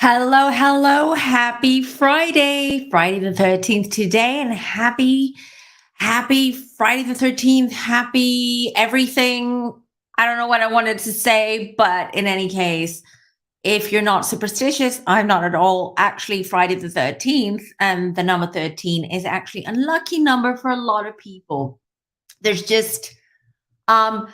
Hello, hello. Happy Friday. Friday the 13th today and happy Friday the 13th. Happy everything. I don't know what I wanted to say, but in any case, if you're not superstitious, I'm not at all. Actually, Friday the 13th and the number 13 is actually a lucky number for a lot of people. There's just um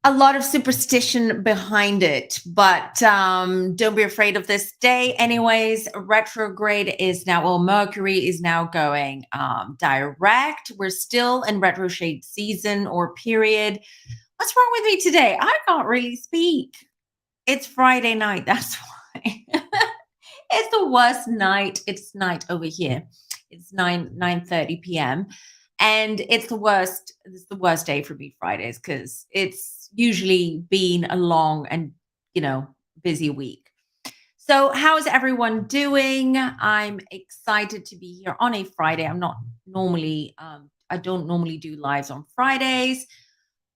a lot of superstition behind it, but don't be afraid of this day. Anyways, retrograde is now, well, Mercury is now going direct. We're still in retrograde season or period. What's wrong with me today? I can't really speak. It's Friday night. That's why. It's the worst night. It's night over here. It's 9:30 p.m. And it's the worst day for me Fridays because it's usually been a long and busy week. So how's everyone doing? I'm excited to be here on a Friday. I don't normally do lives on Fridays.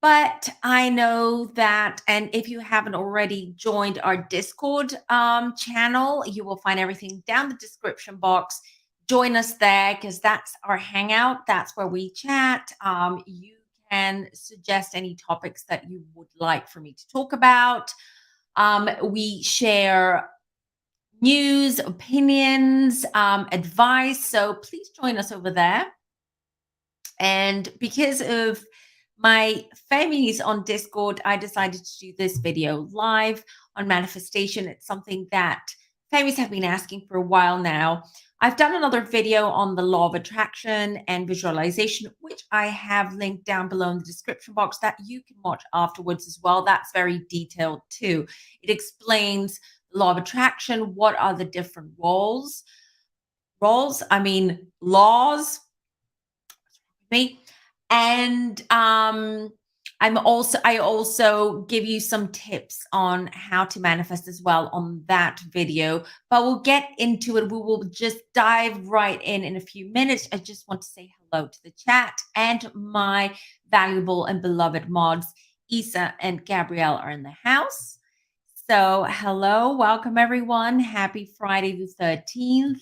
But I know that, and if you haven't already joined our Discord channel, you will find everything down the description box. Join us there because that's our Hangout. That's where we chat. You can suggest any topics that you would like for me to talk about. We share news, opinions, advice. So please join us over there. And because of my families on Discord, I decided to do this video live on manifestation. It's something that families have been asking for a while now. I've done another video on the law of attraction and visualization, which I have linked down below in the description box that you can watch afterwards as well. That's very detailed too. It explains the law of attraction, what are the different laws, me. And I also give you some tips on how to manifest as well on that video, but we'll get into it. We will just dive right in a few minutes. I just want to say hello to the chat, and my valuable and beloved mods Isa and Gabrielle are in the house. So hello, welcome everyone. Happy Friday the 13th.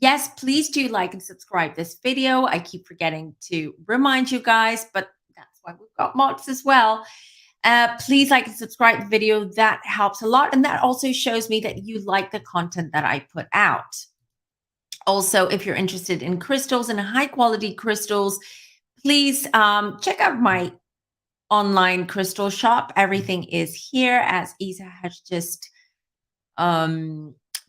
Yes, please do like and subscribe this video. I keep forgetting to remind you guys, but that's why we've got mods as well. Please like and subscribe the video. That helps a lot. And that also shows me that you like the content that I put out. Also, if you're interested in crystals and high quality crystals, please check out my online crystal shop. Everything is here, as Isa has just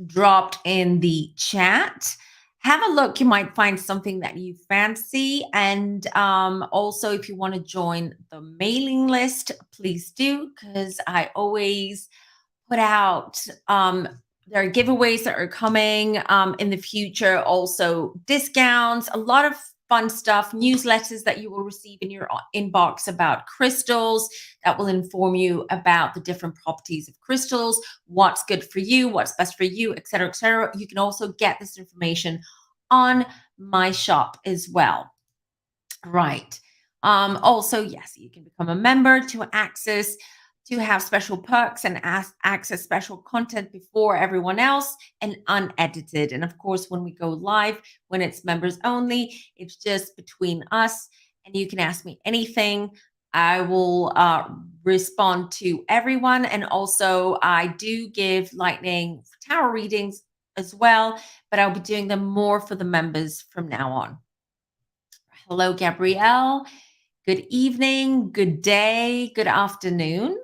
dropped in the chat. Have a look. You might find something that you fancy. And also, if you want to join the mailing list, please do, because I always put out there are giveaways that are coming in the future, also discounts, a lot of fun stuff, newsletters that you will receive in your inbox about crystals that will inform you about the different properties of crystals, what's good for you, what's best for you, etc., etc. You can also get this information on my shop as well. Right. Also, yes, you can become a member to have special perks and access special content before everyone else and unedited. And of course, when we go live, when it's members only, it's just between us, and you can ask me anything. I will respond to everyone. And also, I do give lightning tarot readings as well, but I'll be doing them more for the members from now on. Hello, Gabrielle. Good evening, good day, good afternoon.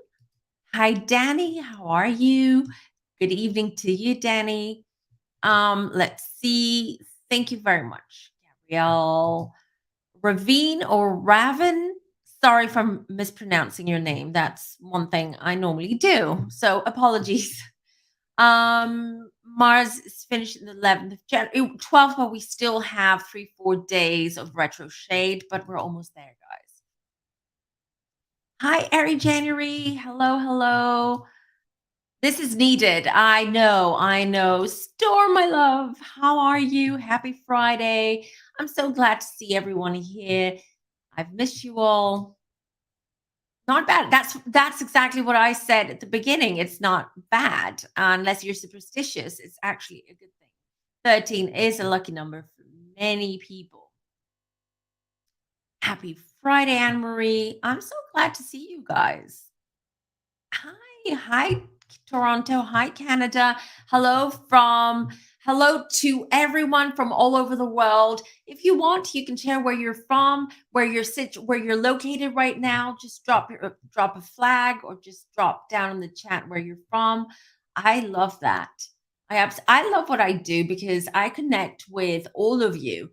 Hi, Danny. How are you? Good evening to you, Danny. Let's see. Thank you very much, Gabrielle. Ravine or Raven. Sorry if I'm mispronouncing your name. That's one thing I normally do. So apologies. Mars is finished in the 11th of January, 12th, but we still have 3-4 days of retro shade, but we're almost there, guys. Hi, Ari January. Hello, hello. This is needed. I know. Storm, my love. How are you? Happy Friday. I'm so glad to see everyone here. I've missed you all. Not bad. That's exactly what I said at the beginning. It's not bad unless you're superstitious. It's actually a good thing. 13 is a lucky number for many people. Happy Friday, Anne Marie. I'm so glad to see you guys. Hi, Toronto. Hi, Canada. Hello to everyone from all over the world. If you want, you can share where you're from, where you're located right now. Just drop a flag or just drop down in the chat where you're from. I love that. I love what I do because I connect with all of you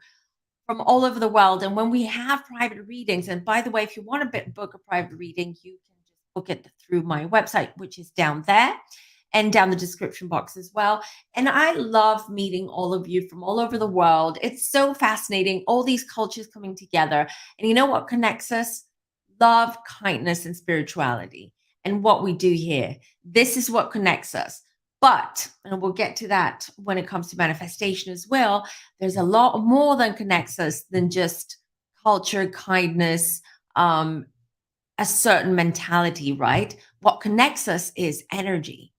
from all over the world. And when we have private readings, and by the way, if you want to book a private reading, you can just book it through my website, which is down there and down the description box as well. And I love meeting all of you from all over the world. It's so fascinating, all these cultures coming together. And you know what connects us? Love, kindness, and spirituality. And what we do here. This is what connects us. But, and we'll get to that when it comes to manifestation as well, there's a lot more than connects us than just culture, kindness, a certain mentality, right? What connects us is energy.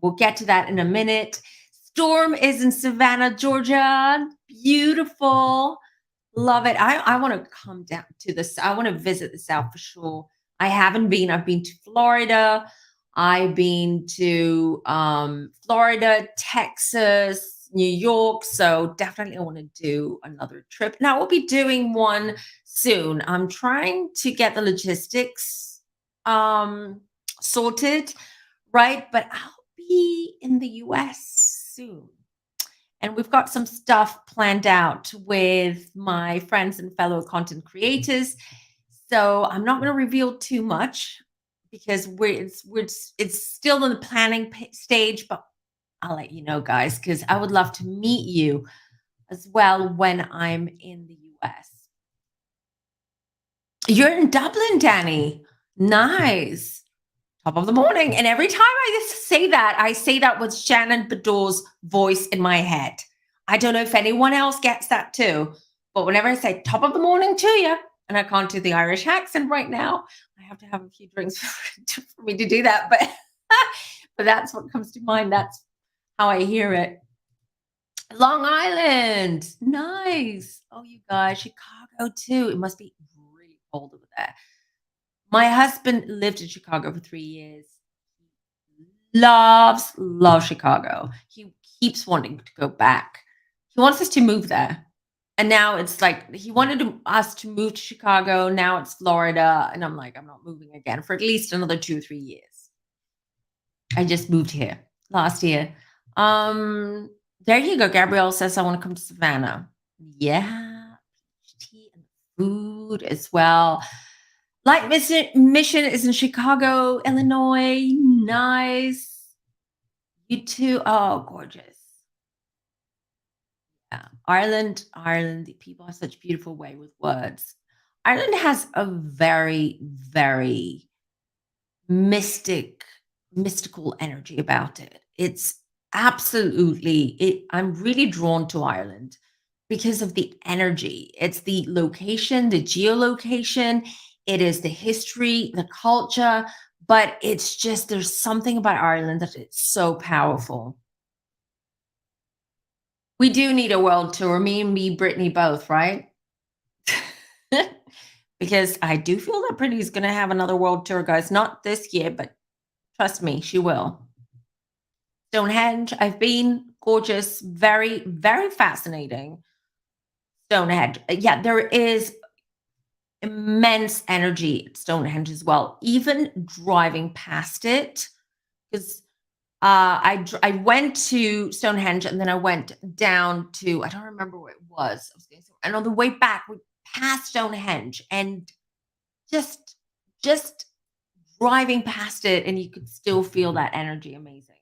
We'll get to that in a minute. Storm is in Savannah, Georgia. Beautiful. Love it. I want to come down to this. I want to visit the South for sure. I haven't been. I've been to Florida. I've been to Florida, Texas, New York. So definitely I want to do another trip. Now we'll be doing one soon. I'm trying to get the logistics sorted, right? But I'll be in the US soon. And we've got some stuff planned out with my friends and fellow content creators. So I'm not going to reveal too much because it's still in the planning stage, but I'll let you know, guys, because I would love to meet you as well when I'm in the US. You're in Dublin, Danny. Nice. Top of the morning. And every time I say that with Shannon Bedore's voice in my head. I don't know if anyone else gets that too, but whenever I say top of the morning to you, and I can't do the Irish accent right now, I have to have a few drinks for me to do that. But but that's what comes to mind. That's how I hear it. Long Island. Nice. Oh, you guys, Chicago too. It must be really cold over there. My husband lived in Chicago for 3 years. Loves Chicago. He keeps wanting to go back. He wants us to move there. And now it's like he wanted us to move to Chicago. Now it's Florida. And I'm like, I'm not moving again for at least another 2 or 3 years. I just moved here last year. There you go. Gabrielle says, I want to come to Savannah. Yeah. Tea and food as well. Light Mission is in Chicago, Illinois. Nice. You too. Oh, gorgeous. Yeah. Ireland. The people have such beautiful way with words. Ireland has a very, very mystical energy about it. It's absolutely it. I'm really drawn to Ireland because of the energy. It's the location, the geolocation, it is the history, the culture, but it's just there's something about Ireland that it's so powerful. We do need a world tour, me, Brittany both, right? Because I do feel that Brittany's going to have another world tour, guys. Not this year, but trust me, she will. Stonehenge, I've been. Gorgeous, very, very fascinating. Stonehenge. Yeah, there is immense energy at Stonehenge as well. Even driving past it, because I went to Stonehenge and then I went down to I don't remember where it was. And on the way back, we passed Stonehenge and just driving past it, and you could still feel that energy. Amazing.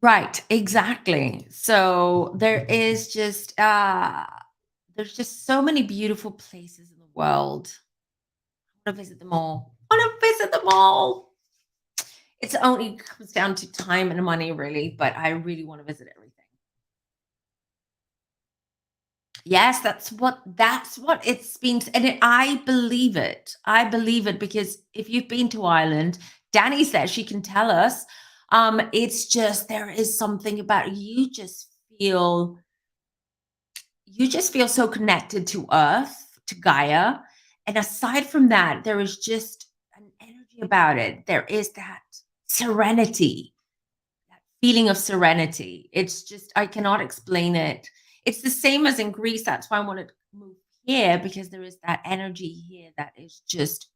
Right, exactly. So there's just so many beautiful places in the world. I want to visit them all. It's only comes down to time and money, really, but I really want to visit everything. Yes, that's what it's been, and I believe it. I believe it because if you've been to Ireland, Danny says she can tell us. It's just there is something about you just feel so connected to Earth, to Gaia. And aside from that, there is just an energy about it. There is that serenity, feeling of serenity. It's just, I cannot explain it. It's the same as in Greece. That's why I wanted to move here because there is that energy here that is just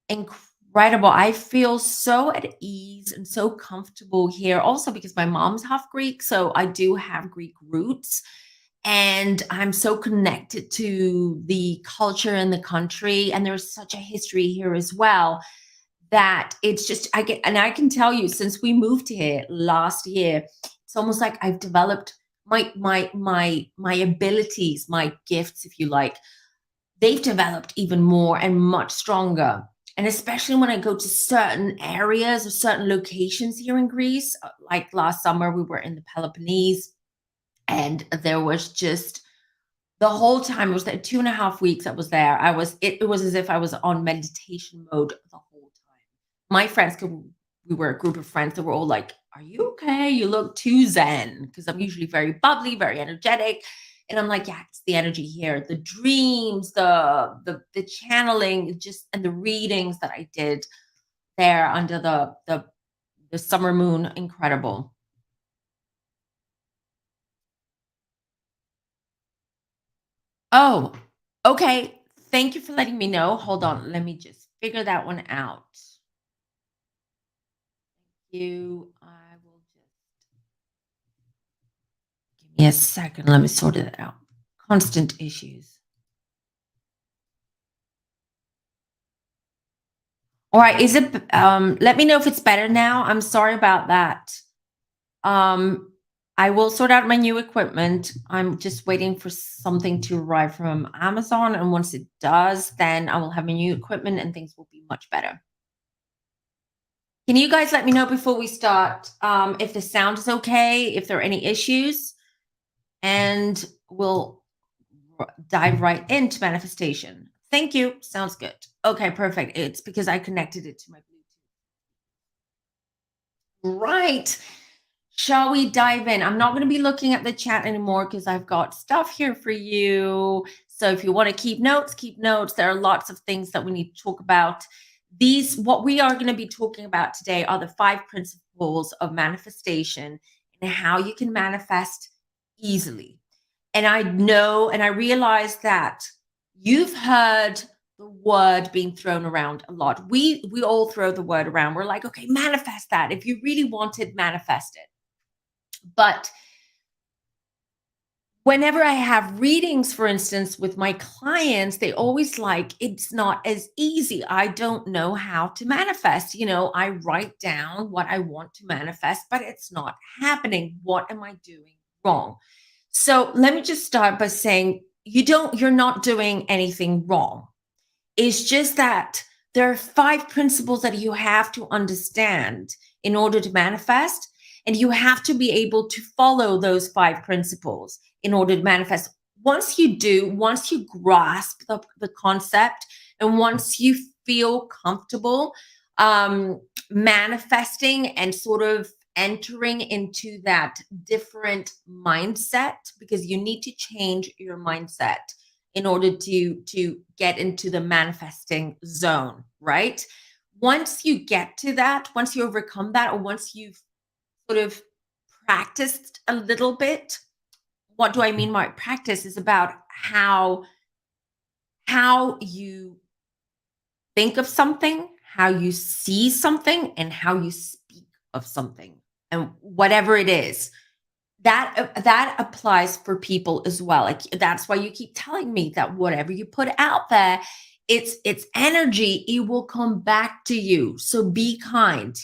incredible. I feel so at ease and so comfortable here. Also, because my mom's half Greek. So I do have Greek roots. And I'm so connected to the culture and the country. And there's such a history here as well that it's just I get and I can tell you since we moved here last year, it's almost like I've developed my abilities, my gifts, if you like, they've developed even more and much stronger. And especially when I go to certain areas or certain locations here in Greece, like last summer, we were in the Peloponnese, and there was just the whole time. It was like 2.5 weeks I was there. It was as if I was on meditation mode the whole time. My friends we were a group of friends that were all like, "Are you okay? You look too zen." Because I'm usually very bubbly, very energetic. And I'm like, yeah, it's the energy here, the dreams, the channeling, just and the readings that I did there under the summer moon. Incredible. Oh, okay. Thank you for letting me know. Hold on. Let me just figure that one out. I will just give me a second. Let me sort it out. Constant issues. All right. Let me know if it's better now. I'm sorry about that. Um, I will sort out my new equipment. I'm just waiting for something to arrive from Amazon. And once it does, then I will have my new equipment and things will be much better. Can you guys let me know before we start if the sound is okay, if there are any issues, and we'll dive right into manifestation. Thank you. Sounds good. Okay, perfect. It's because I connected it to my Bluetooth. Right. Shall we dive in? I'm not going to be looking at the chat anymore because I've got stuff here for you. So if you want to keep notes, keep notes. There are lots of things that we need to talk about. What we are going to be talking about today are the 5 principles of manifestation and how you can manifest easily. And I know and I realize that you've heard the word being thrown around a lot. We all throw the word around. We're like, okay, manifest that. If you really want it, manifest it. But whenever I have readings, for instance, with my clients, they always like, it's not as easy. I don't know how to manifest. I write down what I want to manifest, but it's not happening. What am I doing wrong? So let me just start by saying you're not doing anything wrong. It's just that there are 5 principles that you have to understand in order to manifest. And you have to be able to follow those 5 principles in order to manifest. Once you grasp the concept, and once you feel comfortable manifesting and sort of entering into that different mindset, because you need to change your mindset in order to get into the manifesting zone, right? Once you get to that, once you overcome that, or once you've sort of practiced a little bit. What do I mean by practice? Is about how you think of something, how you see something, and how you speak of something, and whatever it is. That applies for people as well. Like that's why you keep telling me that whatever you put out there, it's energy. It will come back to you. So be kind.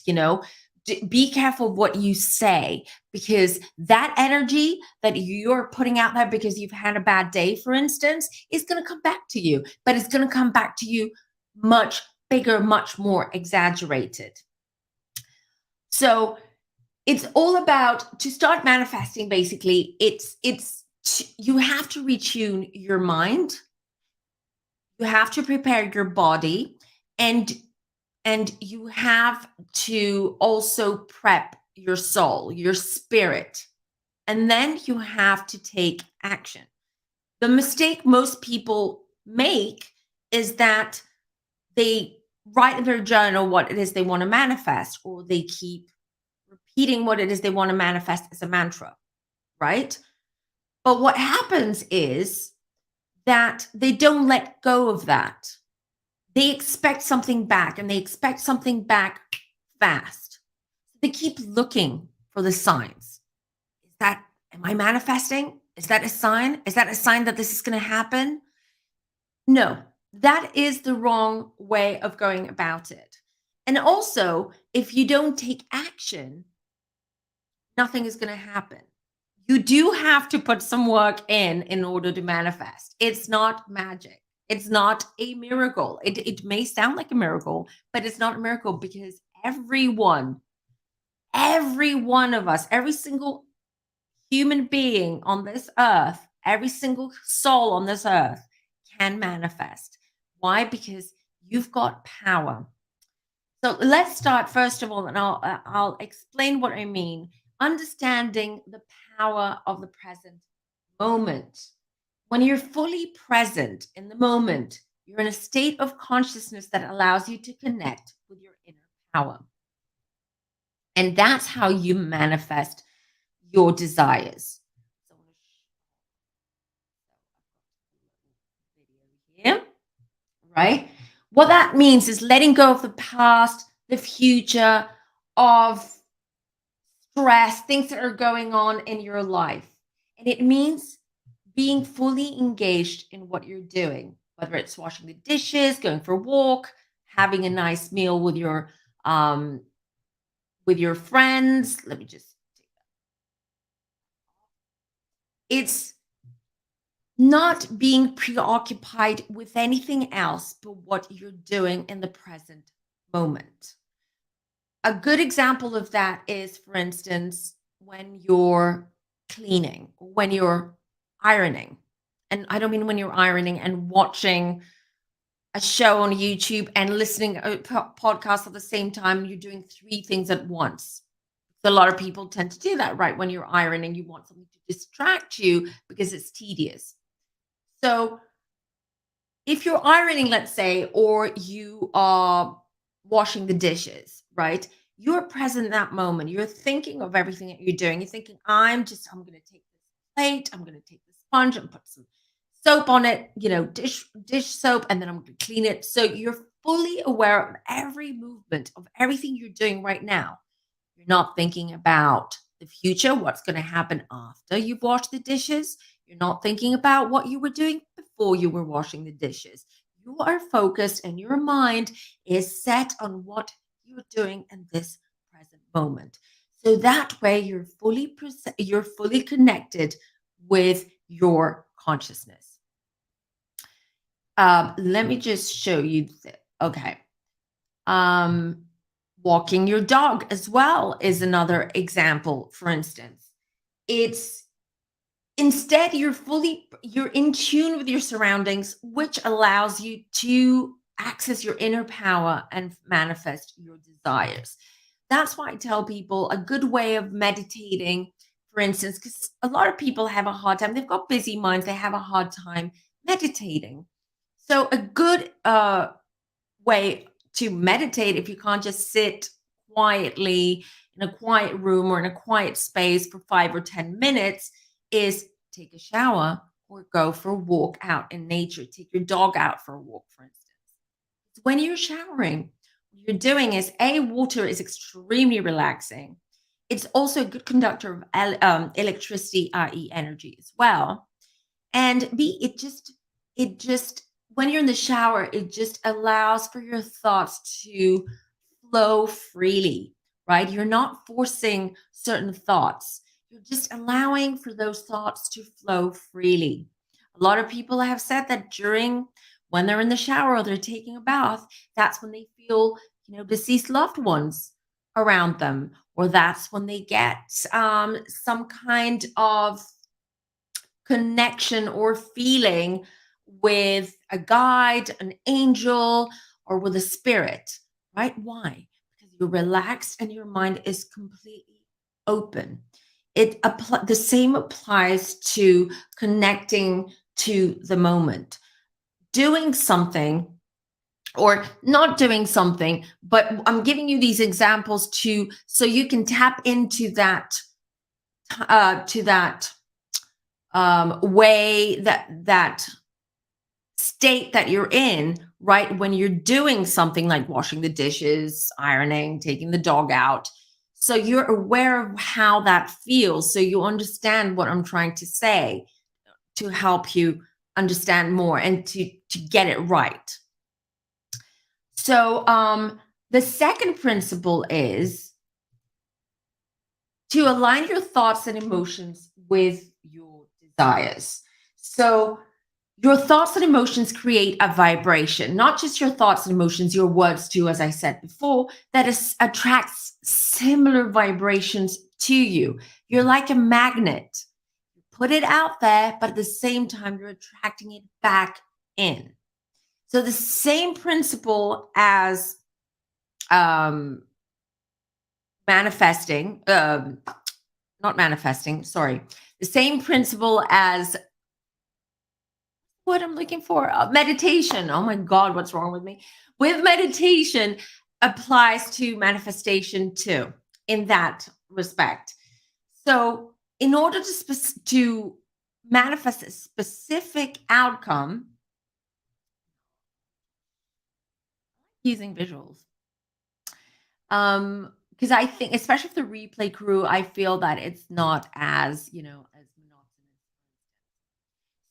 Be careful what you say, because that energy that you're putting out there because you've had a bad day, for instance, is going to come back to you, but it's going to come back to you much bigger, much more exaggerated. So it's all about, to start manifesting, basically it's you have to retune your mind, you have to prepare your body, and you have to also prep your soul, your spirit, and then you have to take action. The mistake most people make is that they write in their journal what it is they want to manifest, or they keep repeating what it is they want to manifest as a mantra, right? But what happens is that they don't let go of that. They expect something back, and they expect something back fast. They keep looking for the signs. Is that, am I manifesting? Is that a sign? Is that a sign that this is going to happen? No, that is the wrong way of going about it. And also, if you don't take action, nothing is going to happen. You do have to put some work in order to manifest. It's not magic. It's not a miracle. It may sound like a miracle, but it's not a miracle, because every one of us, every single human being on this earth, every single soul on this earth can manifest. Why? Because you've got power. So let's start first of all, and I'll explain what I mean. Understanding the power of the present moment. When you're fully present in the moment, you're in a state of consciousness that allows you to connect with your inner power. And that's how you manifest your desires. So I'm gonna here, right? What that means is letting go of the past, the future, of stress, things that are going on in your life. And it means being fully engaged in what you're doing, whether it's washing the dishes, going for a walk, having a nice meal with your friends. Let me just, it's not being preoccupied with anything else but what you're doing in the present moment. A good example of that is, for instance, when you're cleaning, when you're ironing. And I don't mean when you're ironing and watching a show on YouTube and listening to a podcast at the same time. You're doing three things at once. So a lot of people tend to do that, right? When you're ironing, you want something to distract you because it's tedious. So if you're ironing, let's say, or you are washing the dishes, right? You're present in that moment. You're thinking of everything that you're doing. You're thinking, I'm going to take this plate, I'm going to take the sponge and put some soap on it, dish soap, and then I'm going to clean it. So you're fully aware of every movement of everything you're doing right now. You're not thinking about the future, what's going to happen after you've washed the dishes. You're not thinking about what you were doing before you were washing the dishes. You are focused, and your mind is set on what you're doing in this present moment. So that way you're fully connected with your consciousness. Let me just show you. Okay. Walking your dog as well is another example. For instance, it's instead you're in tune with your surroundings, which allows you to access your inner power and manifest your desires. That's why I tell people a good way of meditating, for instance, because a lot of people have a hard time. They've got busy minds. They have a hard time meditating. So a good way to meditate, if you can't just sit quietly in a quiet room or in a quiet space for 5 or 10 minutes, is take a shower or go for a walk out in nature. Take your dog out for a walk, for instance. When you're showering, what you're doing is, water is extremely relaxing. It's also a good conductor of electricity, i.e., energy as well. And B, it just when you're in the shower, it just allows for your thoughts to flow freely, right? You're not forcing certain thoughts. You're just allowing for those thoughts to flow freely. A lot of people have said that when they're in the shower or they're taking a bath, that's when they feel, deceased loved ones around them, or that's when they get some kind of connection or feeling with a guide, an angel, or with a spirit, right? Why? Because you're relaxed and your mind is completely open. The same applies to connecting to the moment, doing something or not doing something, but I'm giving you these examples to so you can tap into that to that way, that state that you're in, right? When you're doing something like washing the dishes, ironing, taking the dog out. So you're aware of how that feels. So you understand what I'm trying to say to help you understand more and to get it right. So the second principle is to align your thoughts and emotions with your desires. So your thoughts and emotions create a vibration, not just your thoughts and emotions, your words too, as I said before, that attracts similar vibrations to you. You're like a magnet. You put it out there, but at the same time, you're attracting it back in. So the same principle as manifesting, not manifesting, sorry, the same principle as what I'm looking for, meditation. Oh my God, what's wrong with me? With meditation applies to manifestation too, in that respect. So, in order to manifest a specific outcome, using visuals, because I think, especially for the replay crew, I feel that it's not as as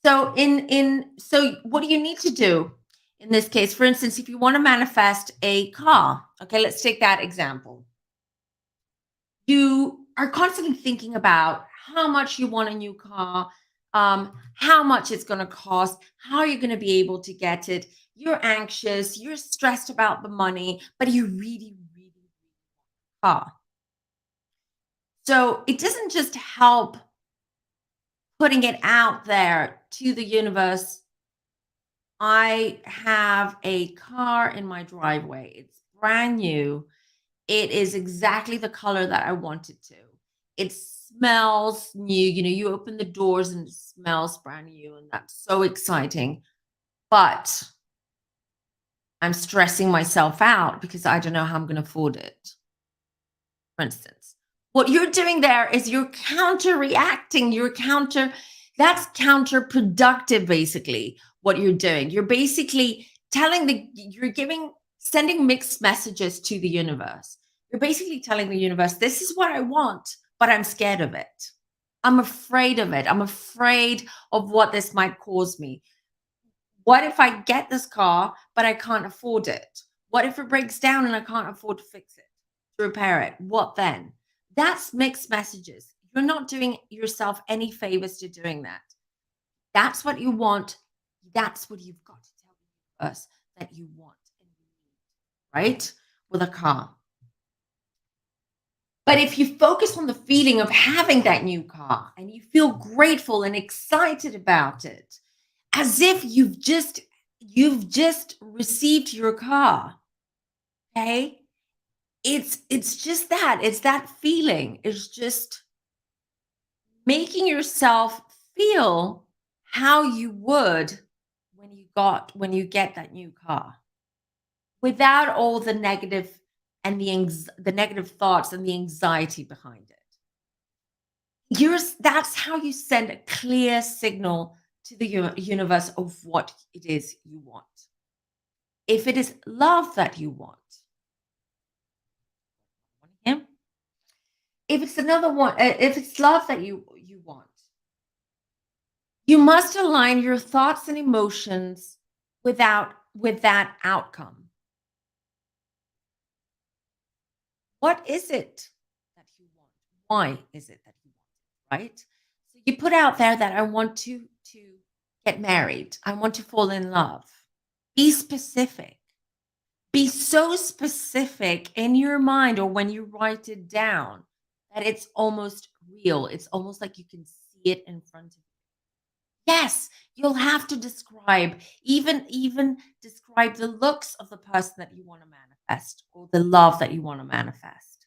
monotonous. So what do you need to do in this case? For instance, if you want to manifest a car, okay, let's take that example. You are constantly thinking about how much you want a new car, how much it's going to cost, how you're going to be able to get it. You're anxious, you're stressed about the money, but you really, really want a car. So it doesn't just help putting it out there to the universe. I have a car in my driveway. It's brand new. It is exactly the color that I want it to. It smells new. You open the doors and it smells brand new, and that's so exciting. But I'm stressing myself out because I don't know how I'm going to afford it. For instance, what you're doing there is you're counter reacting. That's counterproductive, basically, what you're doing. You're basically sending mixed messages to the universe. You're basically telling the universe, this is what I want, but I'm scared of it. I'm afraid of it. I'm afraid of what this might cause me. What if I get this car, but I can't afford it? What if it breaks down and I can't afford to fix it, to repair it? What then? That's mixed messages. You're not doing yourself any favors to doing that. That's what you want. That's what you've got to tell us that you want and you need, right? With a car. But if you focus on the feeling of having that new car and you feel grateful and excited about it, as if you've just received your car, okay? It's just that. It's that feeling. It's just making yourself feel how you would when you get that new car, without all the negative and the negative thoughts and the anxiety behind it. That's how you send a clear signal to the universe of what it is you want. If it is love that you want, yeah? If it's another one, if it's love that you want, you must align your thoughts and emotions with that outcome. What is it that you want? Why is it that you want it, right? So you put out there that I want to get married. I want to fall in love. Be specific. Be so specific in your mind or when you write it down that it's almost real. It's almost like you can see it in front of you. Yes, you'll have to describe, even describe the looks of the person that you want to manifest or the love that you want to manifest.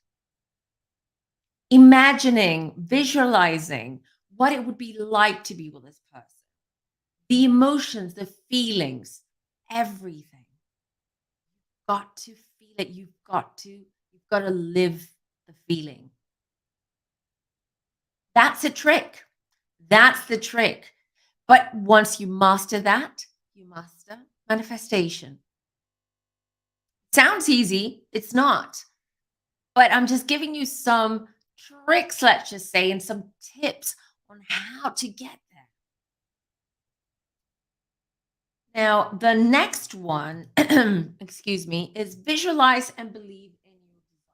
Imagining, visualizing what it would be like to be with this person. The emotions, the feelings, everything. Got to feel it. You've got to live the feeling. That's a trick. That's the trick. But once you master that, you master manifestation. Sounds easy. It's not. But I'm just giving you some tricks, let's just say, and some tips on how to get there. Now, the next one, excuse me, is visualize and believe in your design.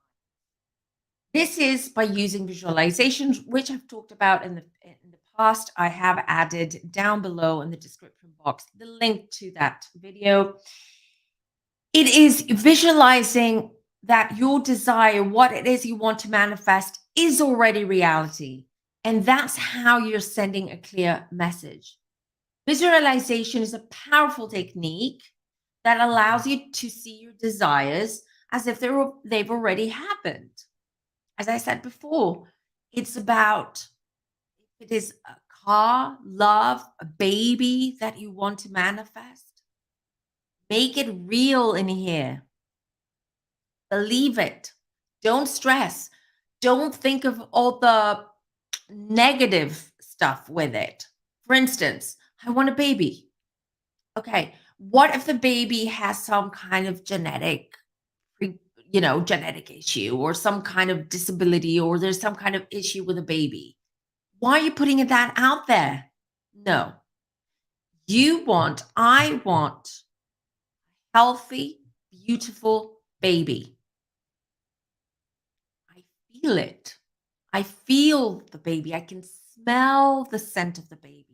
This is by using visualizations, which I've talked about in the past. I have added down below in the description box the link to that video. It is visualizing that your desire, what it is you want to manifest, is already reality. And that's how you're sending a clear message. Visualization is a powerful technique that allows you to see your desires as if they've already happened. As I said before, it's about if it is a car, love, a baby that you want to manifest. Make it real in here. Believe it. Don't stress. Don't think of all the negative stuff with it. For instance, I want a baby. Okay, what if the baby has some kind of genetic issue or some kind of disability or there's some kind of issue with a baby? Why are you putting that out there? No. I want healthy, beautiful baby. I feel it. I feel the baby. I can smell the scent of the baby.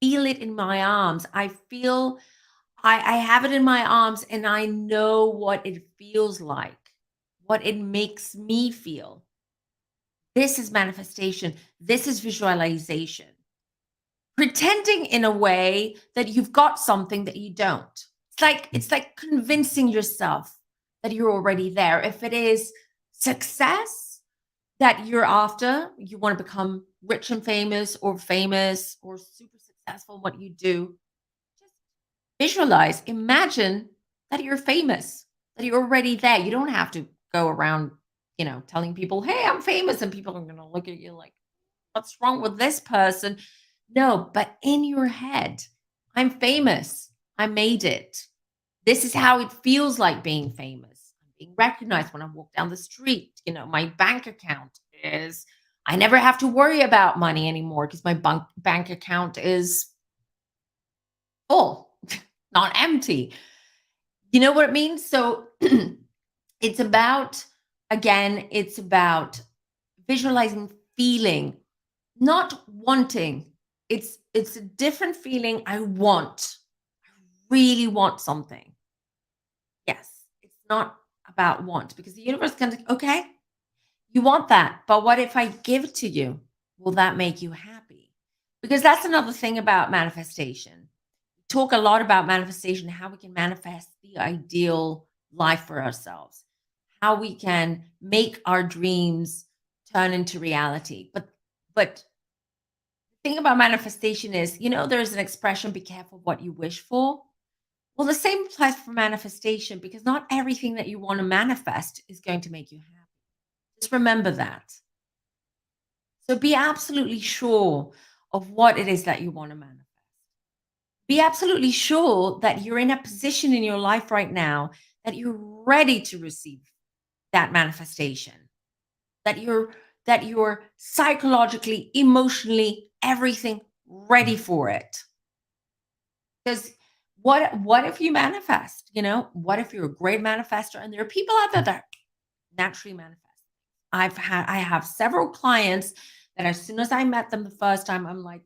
Feel it in my arms. I have it in my arms and I know what it feels like, what it makes me feel. This is manifestation. This is visualization. Pretending in a way that you've got something that you don't. It's like convincing yourself that you're already there. If it is success that you're after, you want to become rich and famous or super successful in what you do, just visualize, imagine that you're famous, that you're already there. You don't have to go around, telling people, hey, I'm famous, and people are going to look at you like, what's wrong with this person? No, but in your head, I'm famous. I made it. This is how it feels like being famous. I'm being recognized when I walk down the street. My bank account is, I never have to worry about money anymore because my bank account is full, not empty. You know what it means? So it's about, again, it's about visualizing, feeling, not wanting. It's a different feeling. I really want something. Yes, it's not about want because the universe is going to, okay, you want that, but what if I give it to you? Will that make you happy? Because that's another thing about manifestation. We talk a lot about manifestation, how we can manifest the ideal life for ourselves, how we can make our dreams turn into reality. But the thing about manifestation is, there's an expression, be careful what you wish for. Well, the same applies for manifestation because not everything that you want to manifest is going to make you happy. Just remember that. So be absolutely sure of what it is that you want to manifest. Be absolutely sure that you're in a position in your life right now that you're ready to receive that manifestation. That you're psychologically, emotionally, everything ready for it. Because what if you manifest? What if you're a great manifester and there are people out there that naturally manifest? I have several clients that as soon as I met them the first time, I'm like,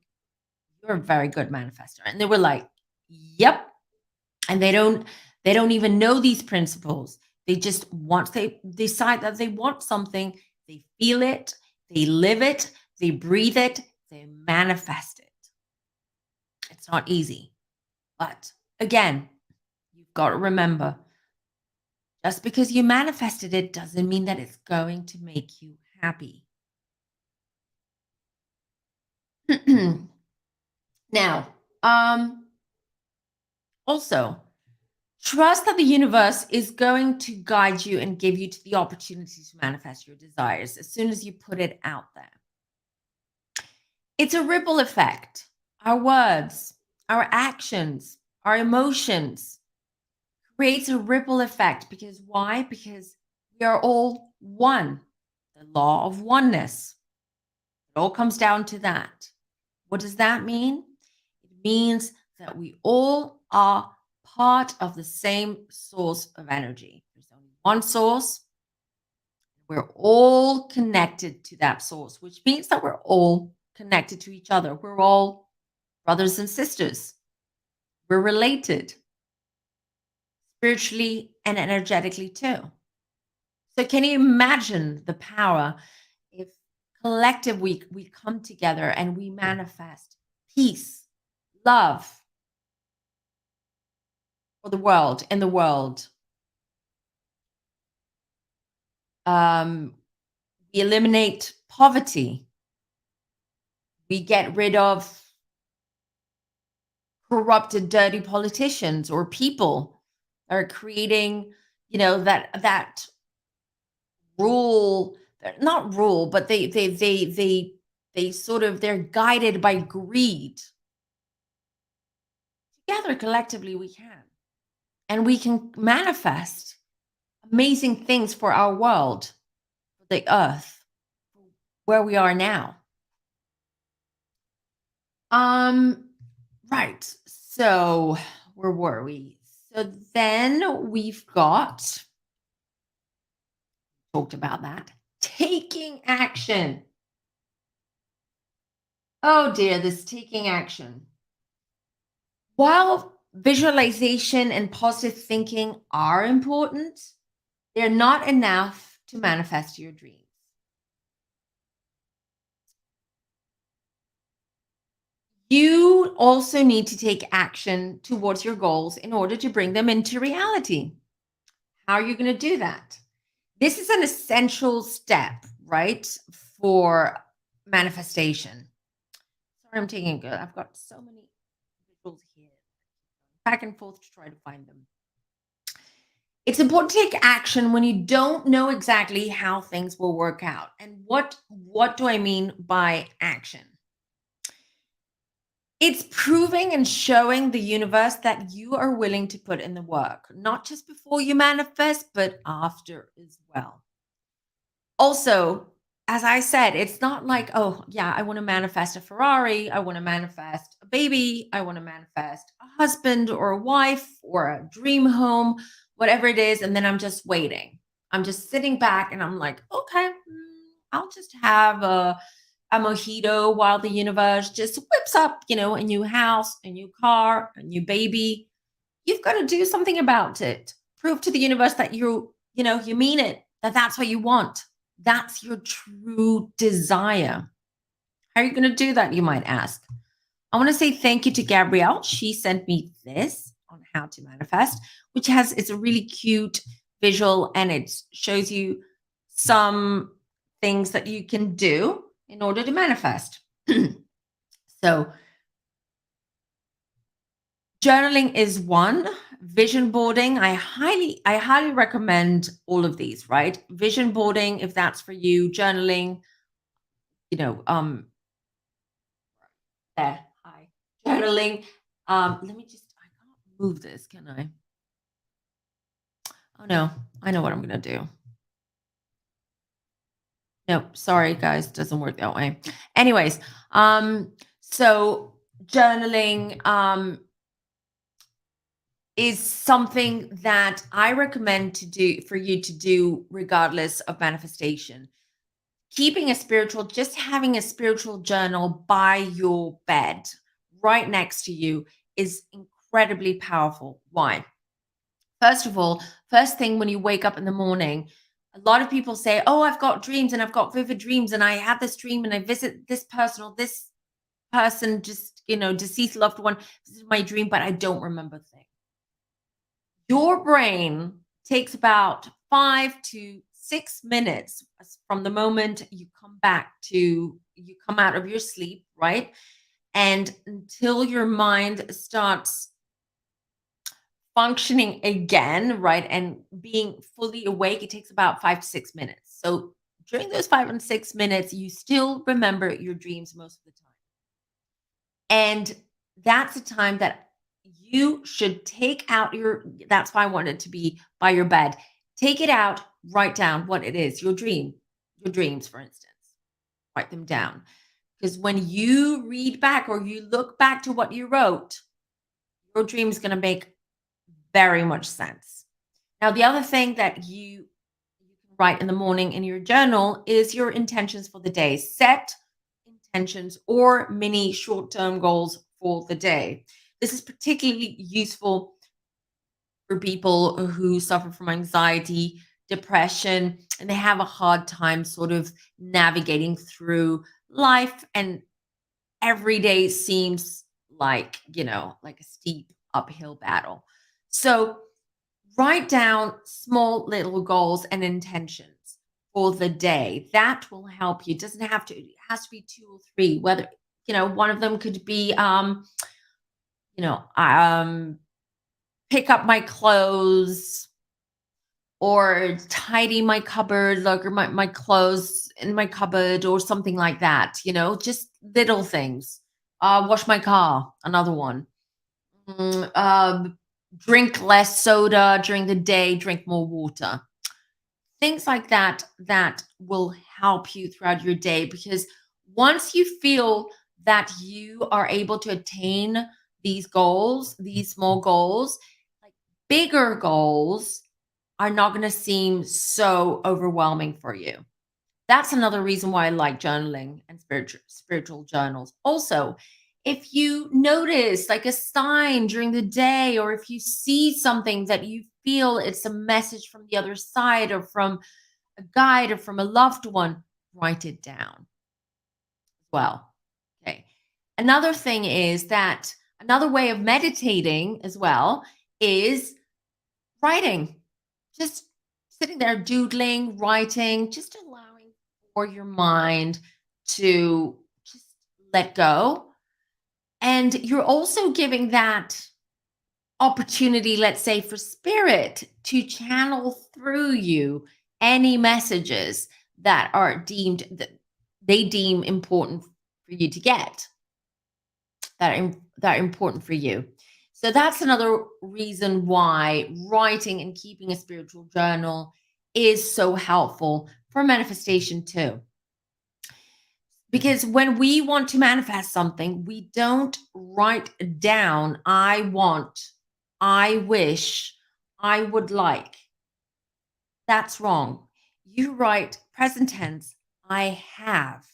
you're a very good manifester. And they were like, yep. And they don't even know these principles. They just once they decide that they want something, they feel it, they live it, they breathe it, they manifest it. It's not easy. But again, you've got to remember, just because you manifested it doesn't mean that it's going to make you happy. Now, also, trust that the universe is going to guide you and give you the opportunity to manifest your desires as soon as you put it out there. It's a ripple effect. Our words, our actions, our emotions creates a ripple effect. Because why? Because we are all one. The law of oneness. It all comes down to that. What does that mean? It means that we all are part of the same source of energy. There's only one source. We're all connected to that source, which means that we're all connected to each other. We're all brothers and sisters. We're related spiritually and energetically too. So can you imagine the power if collective we come together and we manifest peace, love for the world, in the world. We eliminate poverty. We get rid of corrupted, dirty politicians or people that are creating, that rule, not rule, but they sort of, they're guided by greed. Together, collectively, we can. And we can manifest amazing things for our world, for the earth, where we are now. Right. So where were we? So then we've talked about that. Taking action. Oh dear, this taking action. While visualization and positive thinking are important, they're not enough to manifest your dreams. You also need to take action towards your goals in order to bring them into reality. How are you going to do that? This is an essential step, right, for manifestation. Sorry, I'm taking good. I've got so many visuals here, back and forth to try to find them. It's important to take action when you don't know exactly how things will work out. And what do I mean by action? It's proving and showing the universe that you are willing to put in the work, not just before you manifest, but after as well. Also, as I said, it's not like, oh, yeah, I want to manifest a Ferrari. I want to manifest a baby. I want to manifest a husband or a wife or a dream home, whatever it is. And then I'm just waiting. I'm just sitting back and I'm like, okay, I'll just have a mojito while the universe just whips up, a new house, a new car, a new baby. You've got to do something about it. Prove to the universe that you mean it, that that's what you want. That's your true desire. How are you going to do that, you might ask? I want to say thank you to Gabrielle. She sent me this on how to manifest, which it's a really cute visual and it shows you some things that you can do in order to manifest. So journaling is one. Vision boarding, I highly recommend all of these, right? Vision boarding, if that's for you. Journaling, there. Hi. Journaling. Let me just, I can't move this, can I? Oh no, I know what I'm gonna do. Nope, sorry guys, doesn't work that way. Anyways, so journaling is something that I recommend for you to do regardless of manifestation. Keeping just having a spiritual journal by your bed right next to you is incredibly powerful. Why? First of all, first thing when you wake up in the morning, a lot of people say, oh, I've got dreams and I've got vivid dreams and I had this dream and I visit this person or this person, just, deceased loved one, this is my dream, but I don't remember things. Your brain takes about 5 to 6 minutes from the moment you come out of your sleep, right? And until your mind starts functioning again, right? And being fully awake, it takes about 5 to 6 minutes. So during those 5 and 6 minutes, you still remember your dreams most of the time. And that's a time that you should take out that's why I want it to be by your bed. Take it out, write down what it is, your dreams, for instance. Write them down. Because when you read back or you look back to what you wrote, your dream is going to make very much sense. Now, the other thing that you can write in the morning in your journal is your intentions for the day. Set intentions or mini short-term goals for the day. This is particularly useful for people who suffer from anxiety, depression, and they have a hard time sort of navigating through life, and every day seems like a steep uphill battle. So write down small little goals and intentions for the day. That will help you. It doesn't have to, it has to be two or three, whether, one of them could be, you know, um, pick up my clothes or tidy my cupboard, like, or my clothes in my cupboard or something like that, just little things. Wash my car, another one. Mm, drink less soda during the day, drink more water. Things like that will help you throughout your day, because once you feel that you are able to attain these goals, these small goals, like, bigger goals are not going to seem so overwhelming for you. That's another reason why I like journaling and spiritual journals. Also, if you notice like a sign during the day, or if you see something that you feel it's a message from the other side, or from a guide, or from a loved one, write it down as well. Okay. Another thing is that another way of meditating as well is writing. Just sitting there doodling, writing, just allowing for your mind to just let go. And you're also giving that opportunity, let's say, for spirit to channel through you any messages that they deem important for you to get, that are important for you. So that's another reason why writing and keeping a spiritual journal is so helpful for manifestation too. Because when we want to manifest something, we don't write down, I want, I wish, I would like. That's wrong. You write present tense, I have,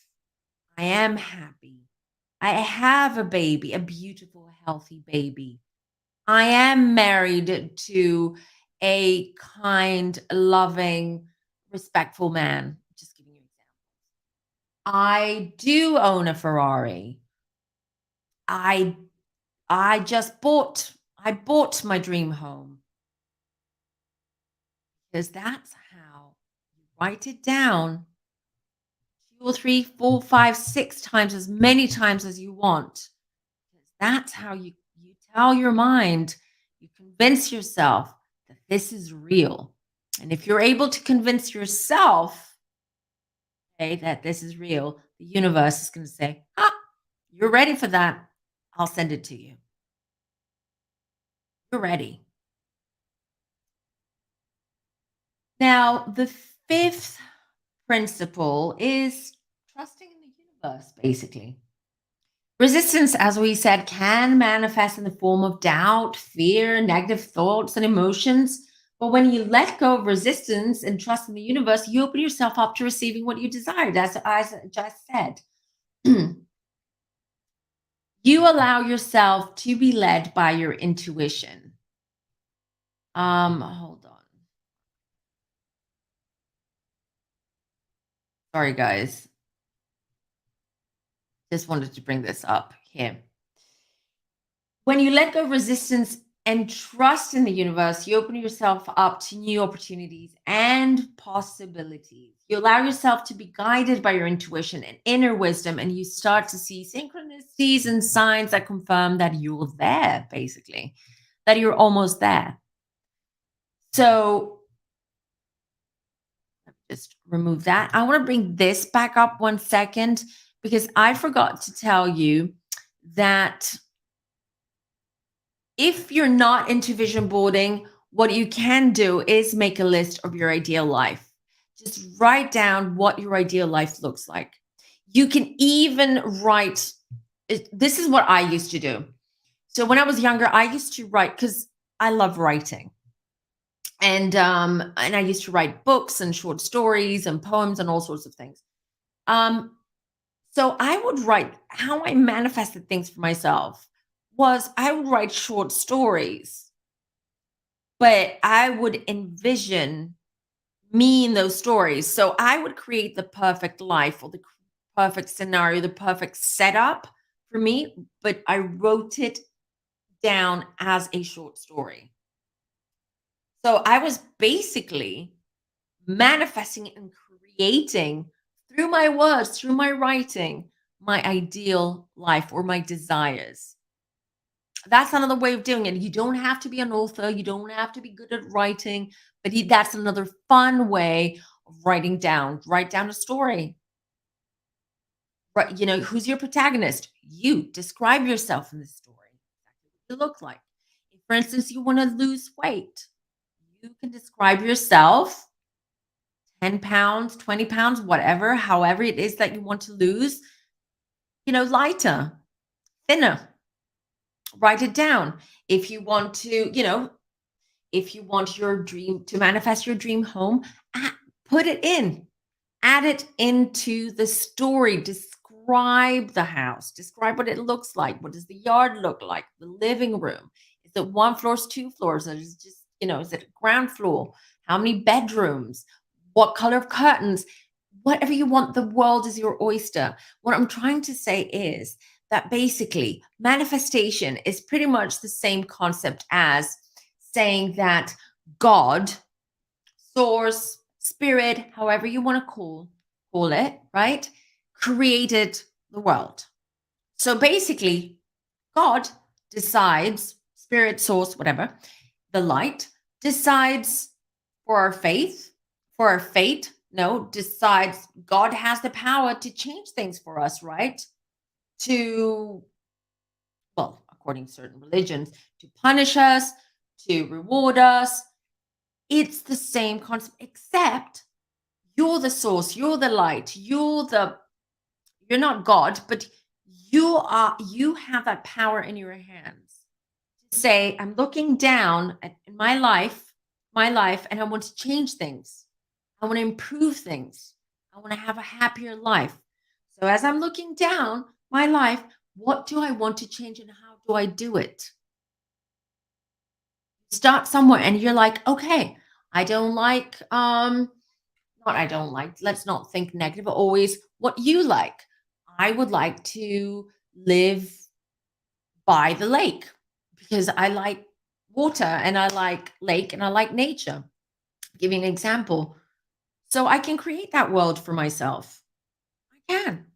I am happy, I have a baby, a beautiful, healthy baby. I am married to a kind, loving, respectful man. Just giving you an example. I do own a Ferrari. I I bought my dream home, because that's how you write it down two or three, four, five, six times, as many times as you want. That's how you tell your mind, you convince yourself that this is real. And if you're able to convince yourself, okay, that this is real, the universe is going to say, "Ah, you're ready for that. I'll send it to you. You're ready." Now, the fifth principle is trusting in the universe, basically. Resistance, as we said, can manifest in the form of doubt, fear, negative thoughts, and emotions. But when you let go of resistance and trust in the universe, you open yourself up to receiving what you desired, as I just said. You allow yourself to be led by your intuition. Hold on. Sorry, guys. Just wanted to bring this up here. When you let go of resistance and trust in the universe, you open yourself up to new opportunities and possibilities. You allow yourself to be guided by your intuition and inner wisdom, and you start to see synchronicities and signs that confirm that you're there, basically, that you're almost there. So just remove that. I want to bring this back up 1 second because I forgot to tell you that if you're not into vision boarding, what you can do is make a list of your ideal life. Just write down what your ideal life looks like. You can even write, this is what I used to do. So when I was younger, I used to write because I love writing. And I used to write books and short stories and poems and all sorts of things. So I would write how I manifested things for myself was I would write short stories, but I would envision me in those stories. So I would create the perfect life or the perfect scenario, the perfect setup for me, but I wrote it down as a short story. So I was basically manifesting and creating through my words, through my writing, my ideal life or my desires. That's another way of doing it. You don't have to be an author. You don't have to be good at writing, but that's another fun way of writing down. Write down a story. Right, who's your protagonist? You describe yourself in the story. Exactly what you look like. If, for instance, you want to lose weight, you can describe yourself 10 pounds, 20 pounds, whatever, however it is that you want to lose, lighter, thinner. Write it down. If you want to, if you want your dream to manifest your dream home, put it in, add it into the story. Describe the house, describe what it looks like. What does the yard look like? The living room. Is it 1 floor, 2 floors? Or is it just, is it a ground floor? How many bedrooms? What color of curtains? Whatever you want, the world is your oyster. What I'm trying to say is that basically manifestation is pretty much the same concept as saying that God, source, spirit, however you want to call it, right, created the world. So basically, God decides, spirit, source, whatever, the light decides for our faith, for our fate. No, decides God has the power to change things for us, right? Well, according to certain religions, to punish us, to reward us. It's the same concept, except you're the source, you're the light, you're not God, but you have that power in your hands to say, I'm looking down at my life, and I want to change things. I want to improve things. I want to have a happier life. So as I'm looking down my life, what do I want to change and how do I do it? Start somewhere and you're like, okay, I don't like, let's not think negative, always what you like. I would like to live by the lake because I like water and I like lake and I like nature. Giving an example. So I can create that world for myself. I can.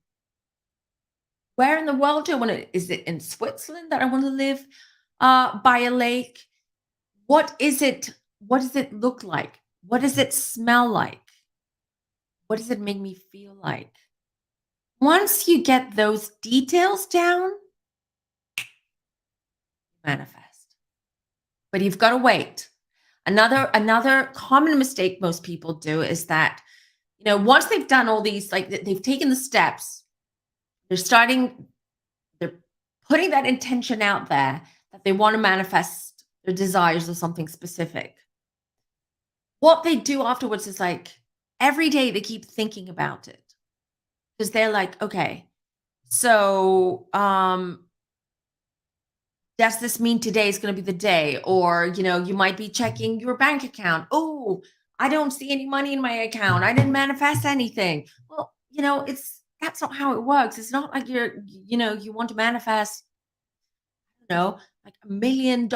Where in the world do I want to? Is it in Switzerland that I want to live by a lake? What is it? What does it look like? What does it smell like? What does it make me feel like? Once you get those details down, manifest. But you've got to wait. Another common mistake most people do is that, once they've done all these, like they've taken the steps, they're putting that intention out there that they want to manifest their desires or something specific. What they do afterwards is like every day they keep thinking about it because they're like, okay, so does this mean today is going to be the day? Or, you might be checking your bank account. Oh, I don't see any money in my account. I didn't manifest anything. Well, That's not how it works. It's not like you want to manifest, like $1 million,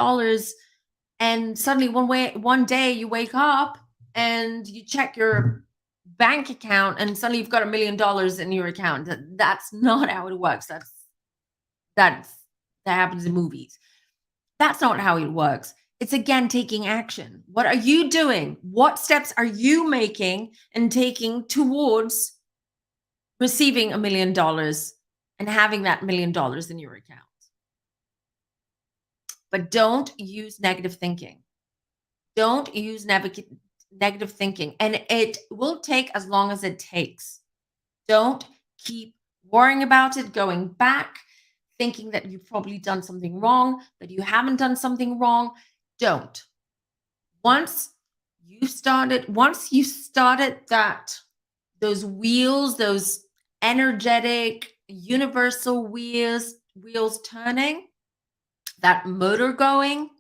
and suddenly one day you wake up and you check your bank account and suddenly you've got $1 million in your account. That's not how it works. That's that happens in movies. That's not how it works. It's again taking action. What are you doing? What steps are you making and taking towards receiving $1 million and having that $1 million in your account? But don't use negative thinking. Don't use negative thinking. And it will take as long as it takes. Don't keep worrying about it, going back, thinking that you've probably done something wrong, that you haven't done something wrong. Don't. Once you started those wheels, those energetic universal wheels turning, that motor going,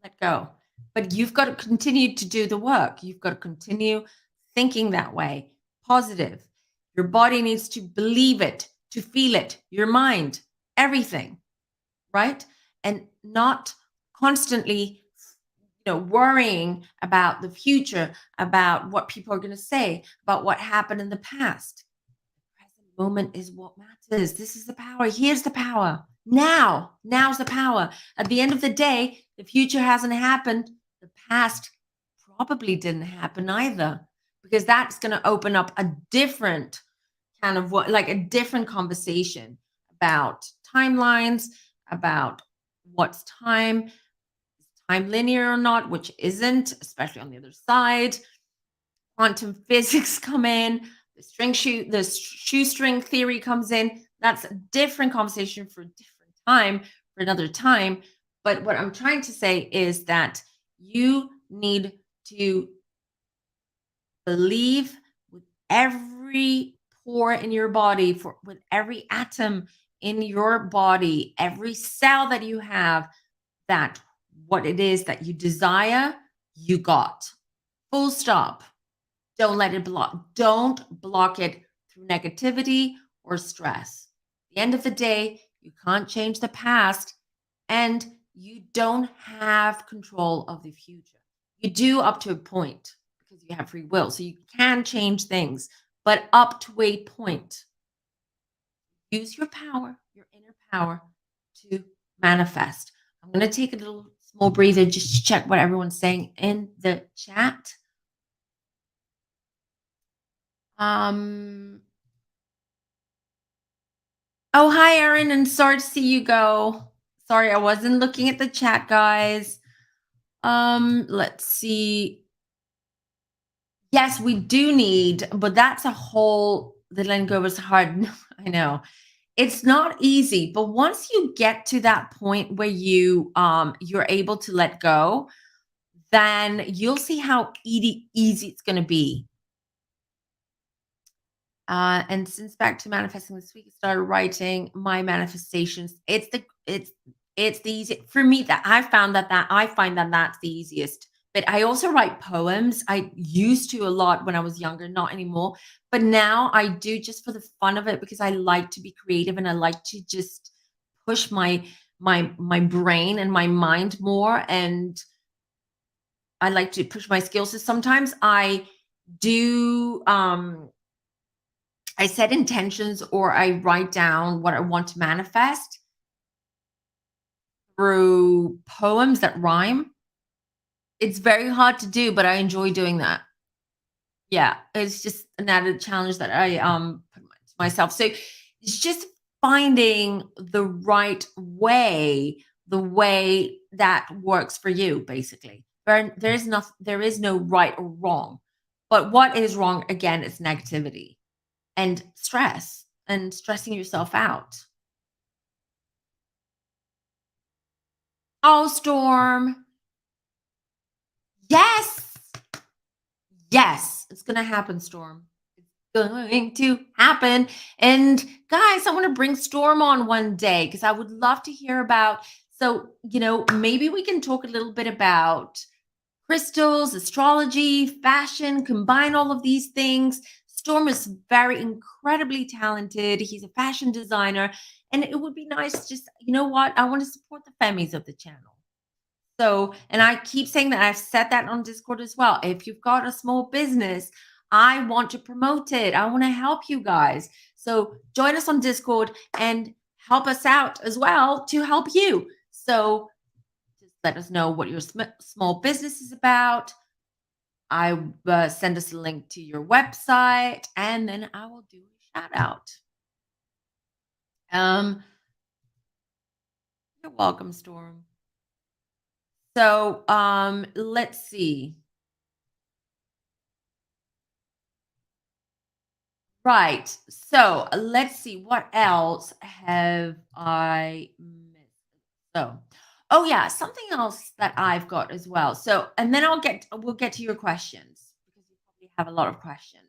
let go. But you've got to continue to do the work. You've got to continue thinking that way, positive. Your body needs to believe it, to feel it, your mind, everything, right? And not constantly, worrying about the future, about what people are going to say, about what happened in the past. The present moment is what matters. This is the power. Here's the power. Now's the power. At the end of the day, the future hasn't happened. The past probably didn't happen either, because that's going to open up a different kind of a different conversation about timelines, about what's time, is time linear or not, which isn't, especially on the other side. Quantum physics come in, the shoestring theory comes in. That's a different conversation for a different time, for another time. But what I'm trying to say is that you need to believe with every pore in your body, with every atom in your body, every cell that you have, that what it is that you desire, you got. Full stop. Don't let it block. Don't block it through negativity or stress. At the end of the day, you can't change the past, and you don't have control of the future. You do up to a point, because you have free will. So you can change things, but up to a point. Use your power, your inner power, to manifest. I'm going to take a little small breather just to check what everyone's saying in the chat. Oh, hi, Erin, and sorry to see you go. Sorry, I wasn't looking at the chat, guys. Let's see. Yes, we do need, but that's a whole, the letting go is hard. I know. It's not easy, but once you get to that point where you're able to let go, then you'll see how easy it's going to be. And since back to manifesting this week, I started writing my manifestations. It's the easy for me, that I found that I find that that's the easiest. But I also write poems. I used to a lot when I was younger, not anymore. But now I do, just for the fun of it, because I like to be creative and I like to just push my brain and my mind more, and I like to push my skills. So sometimes I do I set intentions, or I write down what I want to manifest through poems that rhyme. It's very hard to do, but I enjoy doing that. Yeah, it's just an added challenge that I put to myself. So it's just finding the right way, the way that works for you, basically. There is no right or wrong. But what is wrong, again, is negativity and stress and stressing yourself out. Oh, Storm. Yes. Yes, it's going to happen, Storm. It's going to happen. And guys, I want to bring Storm on one day, because I would love to hear about. So, maybe we can talk a little bit about crystals, astrology, fashion, combine all of these things. Storm is very incredibly talented. He's a fashion designer, and it would be nice just, you know what? I want to support the Femmies of the channel. So, and I keep saying that, I've said that on Discord as well. If you've got a small business, I want to promote it. I want to help you guys. So join us on Discord and help us out as well to help you. So just let us know what your small business is about. I send us a link to your website, and then I will do a shout out. You're welcome, Storm. So let's see. Right. So let's see, what else have I missed? So, oh yeah, something else that I've got as well. So, and then we'll get to your questions because you probably have a lot of questions.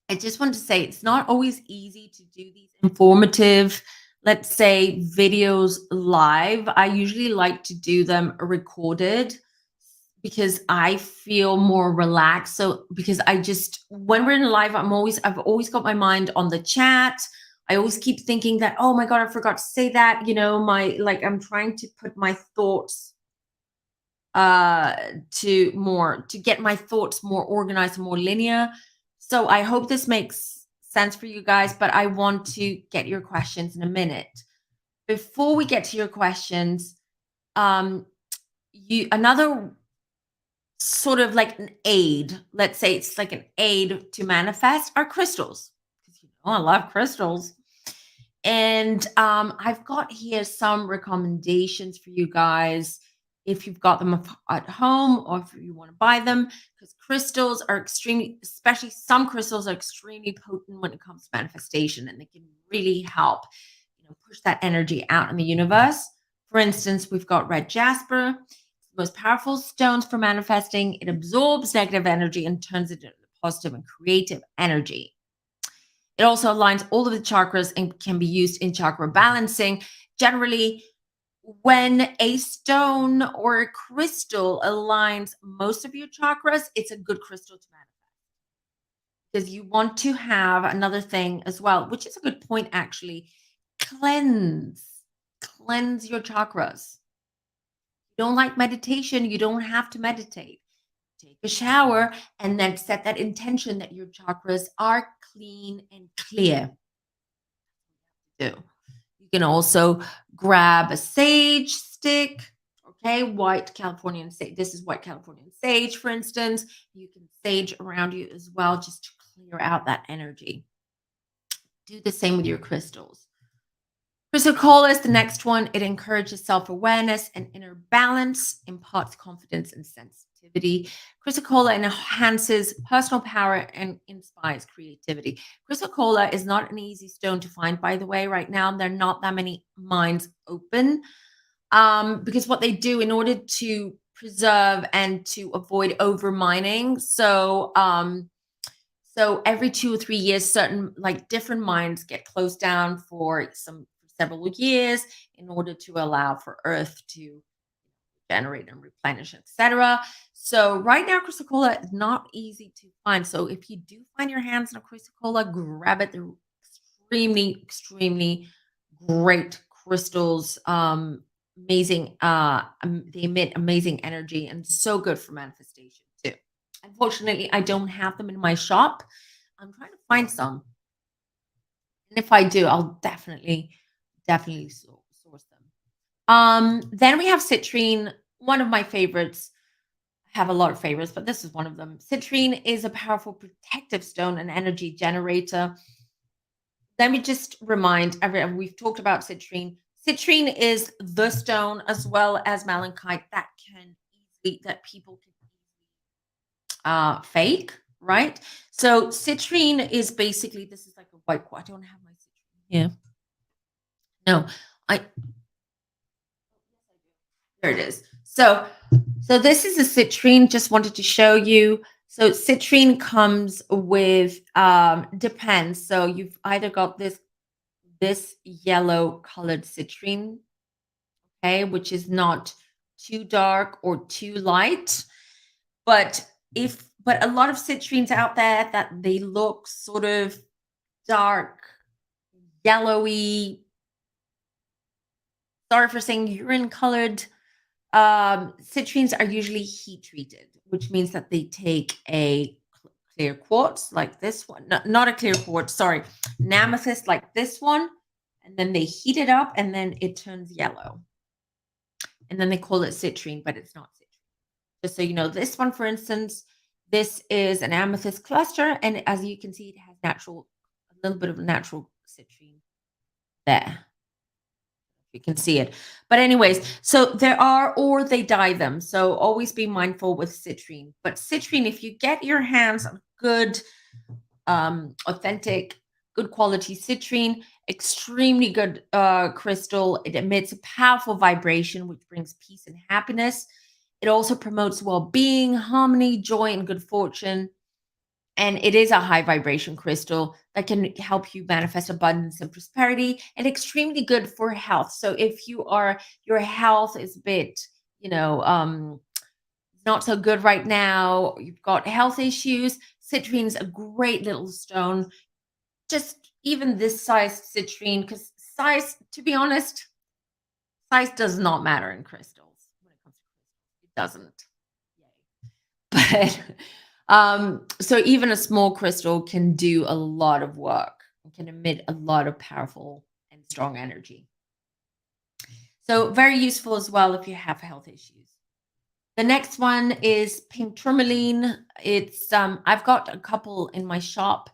I just want to say it's not always easy to do these informative, let's say, videos live. I usually like to do them recorded because I feel more relaxed. So because when we're in live, I've always got my mind on the chat. I always keep thinking that, oh my God, I forgot to say that, I'm trying to put my thoughts to get my thoughts more organized and more linear. So I hope this makes sense for you guys, but I want to get your questions in a minute. Before we get to your questions, another sort of like an aid, let's say it's like an aid to manifest, are crystals. Because I love crystals. And I've got here some recommendations for you guys if you've got them at home or if you want to buy them, because crystals are especially some crystals are extremely potent when it comes to manifestation, and they can really help, push that energy out in the universe. For instance, we've got red jasper. It's the most powerful stones for manifesting. It absorbs negative energy and turns it into positive and creative energy. It also aligns all of the chakras and can be used in chakra balancing. Generally, when a stone or a crystal aligns most of your chakras, it's a good crystal to manifest. Because you want to have another thing as well, which is a good point actually. Cleanse your chakras. You don't like meditation, you don't have to meditate. Take a shower and then set that intention that your chakras are clean and clear. You can also grab a sage stick, okay? White Californian sage. This is white Californian sage, for instance. You can sage around you as well, just to clear out that energy. Do the same with your crystals. Chrysocolla is the next one. It encourages self-awareness and inner balance, imparts confidence and sensitivity. Chrysocolla enhances personal power and inspires creativity. Chrysocolla is not an easy stone to find, by the way. Right now, there are not that many mines open because what they do in order to preserve and to avoid over mining. So every 2 or 3 years, certain different mines get closed down for several years in order to allow for Earth to generate and replenish, etc. So right now, chrysocolla is not easy to find. So if you do find your hands on a chrysocolla, grab it. They're extremely, extremely great crystals. Amazing. They emit amazing energy and so good for manifestation too. Unfortunately, I don't have them in my shop. I'm trying to find some. And if I do, I'll definitely source them. Then we have citrine, one of my favorites. I have a lot of favorites, but this is one of them. Citrine is a powerful protective stone and energy generator. Let me just remind everyone, we've talked about citrine. Citrine is the stone as well as malachite that people can fake, right? So citrine is basically, this is like a white quartz. I don't have my citrine here. No, there it is. So this is a citrine. Just wanted to show you. So citrine comes with depends. So you've either got this yellow colored citrine, okay, which is not too dark or too light. But if but a lot of citrines out there that they look sort of dark, yellowy, sorry for saying urine colored. Citrines are usually heat treated, which means that they take a clear quartz like this one, not a clear quartz, sorry, an amethyst like this one, and then they heat it up and then it turns yellow. And then they call it citrine, but it's not citrine. Just so you know, this one, for instance, this is an amethyst cluster, and as you can see, it has a little bit of natural citrine there. You can see it. But anyways, so there are, or they dye them. So always be mindful with citrine. But citrine, if you get your hands on good, authentic, good quality citrine, extremely good crystal. It emits a powerful vibration, which brings peace and happiness. It also promotes well-being, harmony, joy, and good fortune. And it is a high vibration crystal that can help you manifest abundance and prosperity, and extremely good for health. So if your health is a bit, you know, not so good right now, you've got health issues, citrine's a great little stone. Just even this size citrine, because size, to be honest, size does not matter in crystals. When it comes to crystals, it doesn't. But so even a small crystal can do a lot of work and can emit a lot of powerful and strong energy. So very useful as well if you have health issues. The next one is pink tourmaline. It's I've got a couple in my shop.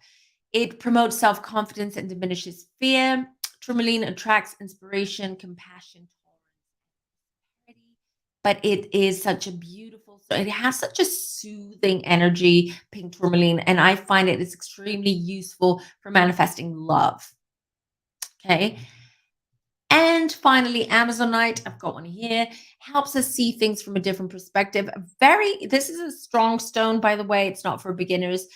It promotes self-confidence and diminishes fear. Tourmaline attracts inspiration, compassion, tolerance, but it is such a beautiful, so it has such a soothing energy, pink tourmaline, and I find it is extremely useful for manifesting love. Okay. And finally, Amazonite, I've got one here, helps us see things from a different perspective. This is a strong stone, by the way. It's not for beginners,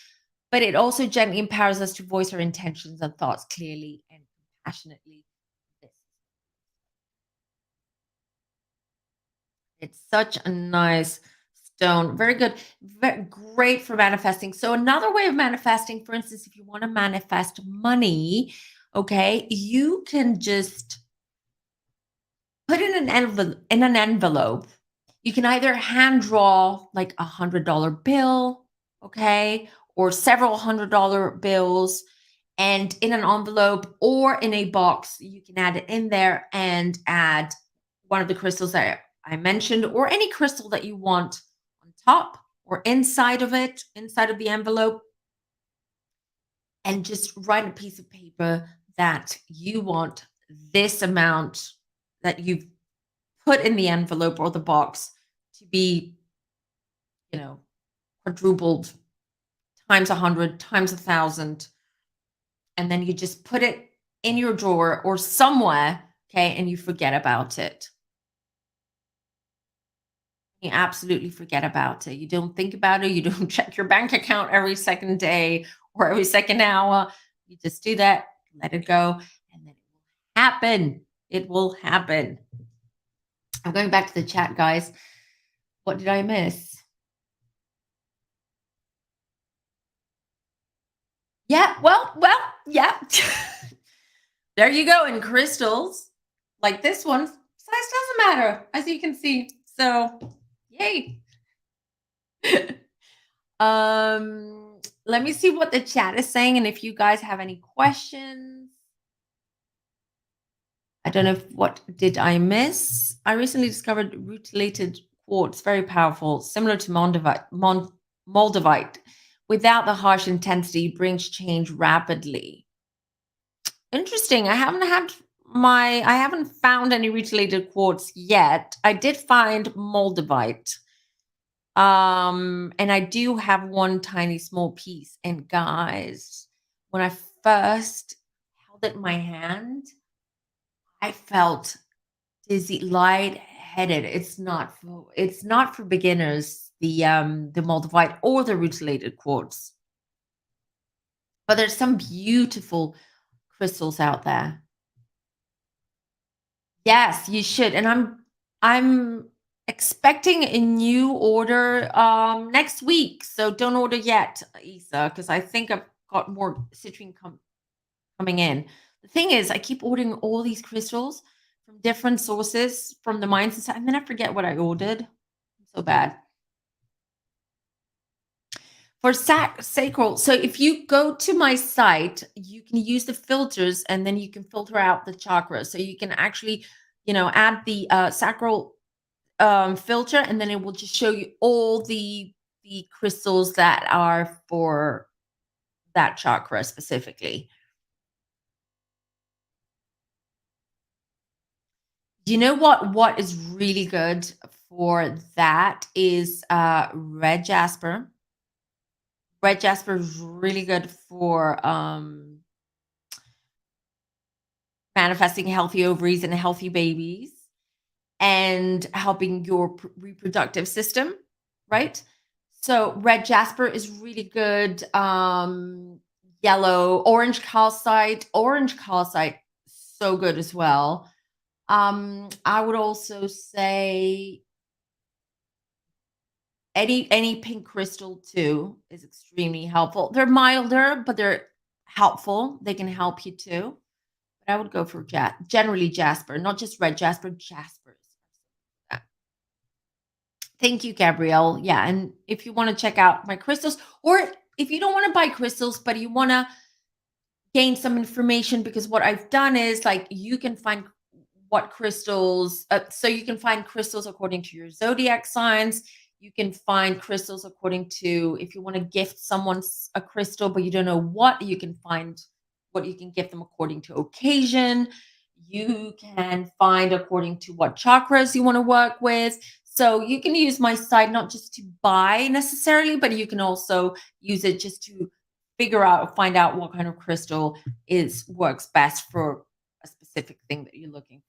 but it also gently empowers us to voice our intentions and thoughts clearly and compassionately. It's such a nice stone. Very good. Very great for manifesting. So another way of manifesting, for instance, if you want to manifest money, okay, you can just put in an envelope. You can either hand draw like $100 bill, okay, or several $100 bills, and in an envelope or in a box, you can add it in there and add one of the crystals that I mentioned, or any crystal that you want on top or inside of it, inside of the envelope, and just write a piece of paper that you want this amount that you've put in the envelope or the box to be, you know, quadrupled times 100 times 1,000. And then you just put it in your drawer or somewhere, okay, and you forget about it. You absolutely forget about it. You don't think about it. You don't check your bank account every second day or every second hour. You just do that, let it go, and then it will happen. It will happen. I'm going back to the chat, guys. What did I miss? Yeah, well, yeah. There you go. In crystals, like this one, size doesn't matter, as you can see. So, yay. Let me see what the chat is saying, and if you guys have any questions. I don't know what did I miss. I recently discovered rutilated quartz, very powerful, similar to Moldavite. Without the harsh intensity, brings change rapidly. Interesting. I haven't found any rutilated quartz yet. I did find Moldavite. And I do have one tiny small piece. And guys, when I first held it in my hand, I felt dizzy, lightheaded. It's not for beginners, the Moldavite or the rutilated quartz. But there's some beautiful crystals out there. Yes, you should. And I'm Expecting a new order next week. So don't order yet, Isa, because I think I've got more citrine coming in. The thing is, I keep ordering all these crystals from different sources from the mines and stuff, and then I forget what I ordered. So bad. For sacral, so if you go to my site, you can use the filters and then you can filter out the chakras. So you can actually, add the sacral filter, and then it will just show you all the crystals that are for that chakra specifically. You know what is really good for that is red jasper. Red jasper is really good for manifesting healthy ovaries and healthy babies and helping your reproductive system, right? So red jasper is really good. Yellow, orange calcite, so good as well. I would also say any pink crystal too is extremely helpful. They're milder, but they're helpful. They can help you too. But I would go for generally jasper, not just red jasper, jaspers. Yeah. Thank you, Gabrielle. Yeah, and if you want to check out my crystals, or if you don't want to buy crystals, but you want to gain some information, because what I've done is like you can find what crystals, so you can find crystals according to your zodiac signs. You can find crystals according to, if you want to gift someone a crystal, but you don't know what, you can find what you can gift them according to occasion. You can find according to what chakras you want to work with. So you can use my site not just to buy necessarily, but you can also use it just to figure out or find out what kind of crystal is works best for a specific thing that you're looking for.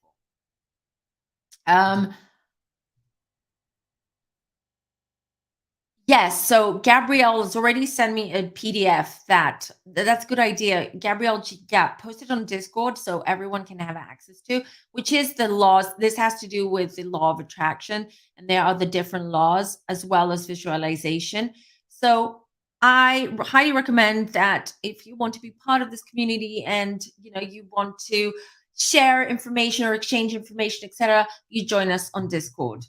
Yes, so Gabrielle has already sent me a PDF. That's a good idea. Gabrielle, yeah, post it on Discord so everyone can have access to, which is the laws. This has to do with the law of attraction, and there are the different laws as well as visualization. So I highly recommend that if you want to be part of this community and you want to share information or exchange information, etc., you join us on Discord.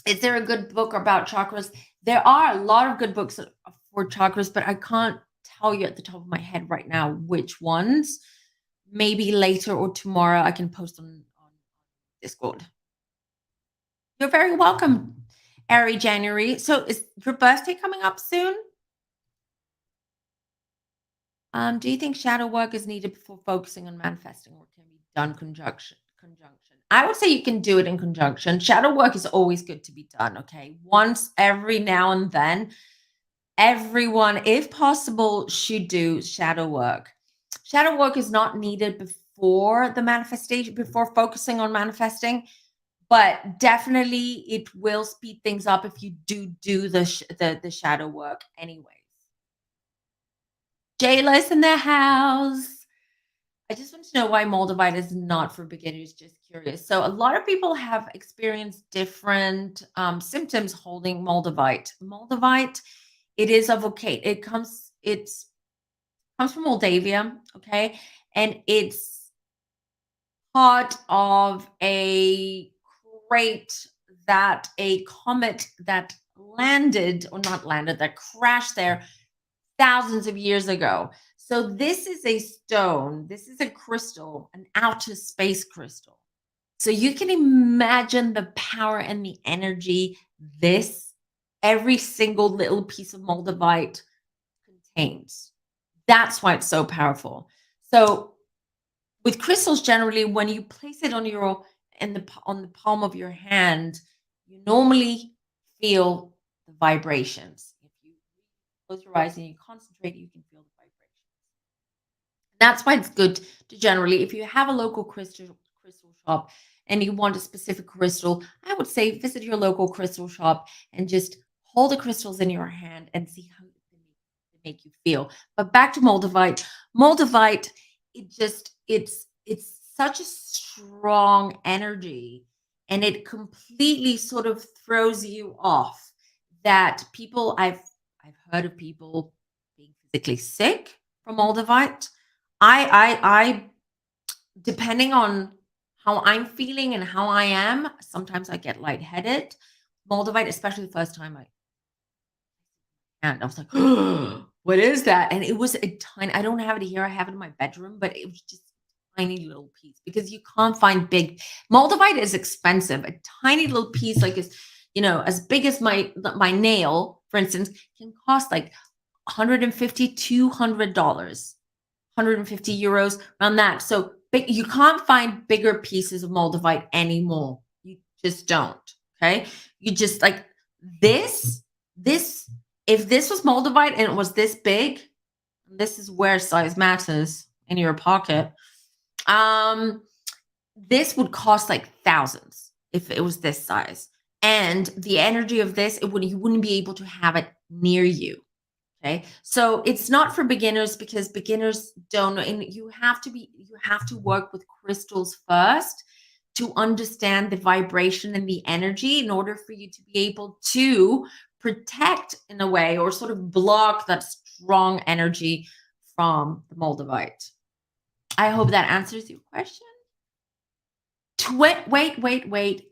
Is there a good book about chakras? There are a lot of good books for chakras, but I can't tell you at the top of my head right now which ones. Maybe later or tomorrow I can post on Discord. You're very welcome, Ari January. So is your birthday coming up soon? Do you think shadow work is needed before focusing on manifesting, or can be done conjunction? I would say you can do it in conjunction. Shadow work is always good to be done, okay? Once every now and then, everyone, if possible, should do shadow work. Shadow work is not needed before the manifestation, before focusing on manifesting, but definitely it will speed things up if you do the shadow work anyways. Jayla's in the house. I just want to know why Moldavite is not for beginners. Just curious. So a lot of people have experienced different symptoms holding Moldavite. Moldavite, it is a vocate. It comes from Moldavia, okay, and it's part of a crate that a comet that landed, or not landed, that crashed there thousands of years ago. So this is a stone, this is a crystal, an outer space crystal. So you can imagine the power and the energy this every single little piece of moldavite contains. That's why it's so powerful. So with crystals generally, when you place it on the palm of your hand, you normally feel the vibrations. If you close your eyes and you concentrate, you can feel the vibrations. That's why it's good to generally, if you have a local crystal shop and you want a specific crystal, I would say visit your local crystal shop and just hold the crystals in your hand and see how they make you feel. But back to moldavite. Moldavite, it's such a strong energy. and it completely sort of throws you off. That people I've heard of people being physically sick from Moldavite. I depending on how I'm feeling and how I am, sometimes I get lightheaded. Moldavite, especially the first time I was like, what is that? And it was a tiny, I don't have it here. I have it in my bedroom, but it was just a tiny little piece because you can't find big. Moldavite is expensive. A tiny little piece, like is, as big as my nail, for instance, can cost like 150, $200, 150 euros around that. So big, you can't find bigger pieces of Moldavite anymore. You just don't. Okay. You just like this, if this was Moldavite and it was this big, this is where size matters in your pocket. This would cost like thousands if it was this size. And the energy of this, you wouldn't be able to have it near you. Okay. So it's not for beginners because beginners don't know. And you have to work with crystals first to understand the vibration and the energy in order for you to be able to protect in a way or sort of block that strong energy from the Moldavite. I hope that answers your question. Wait.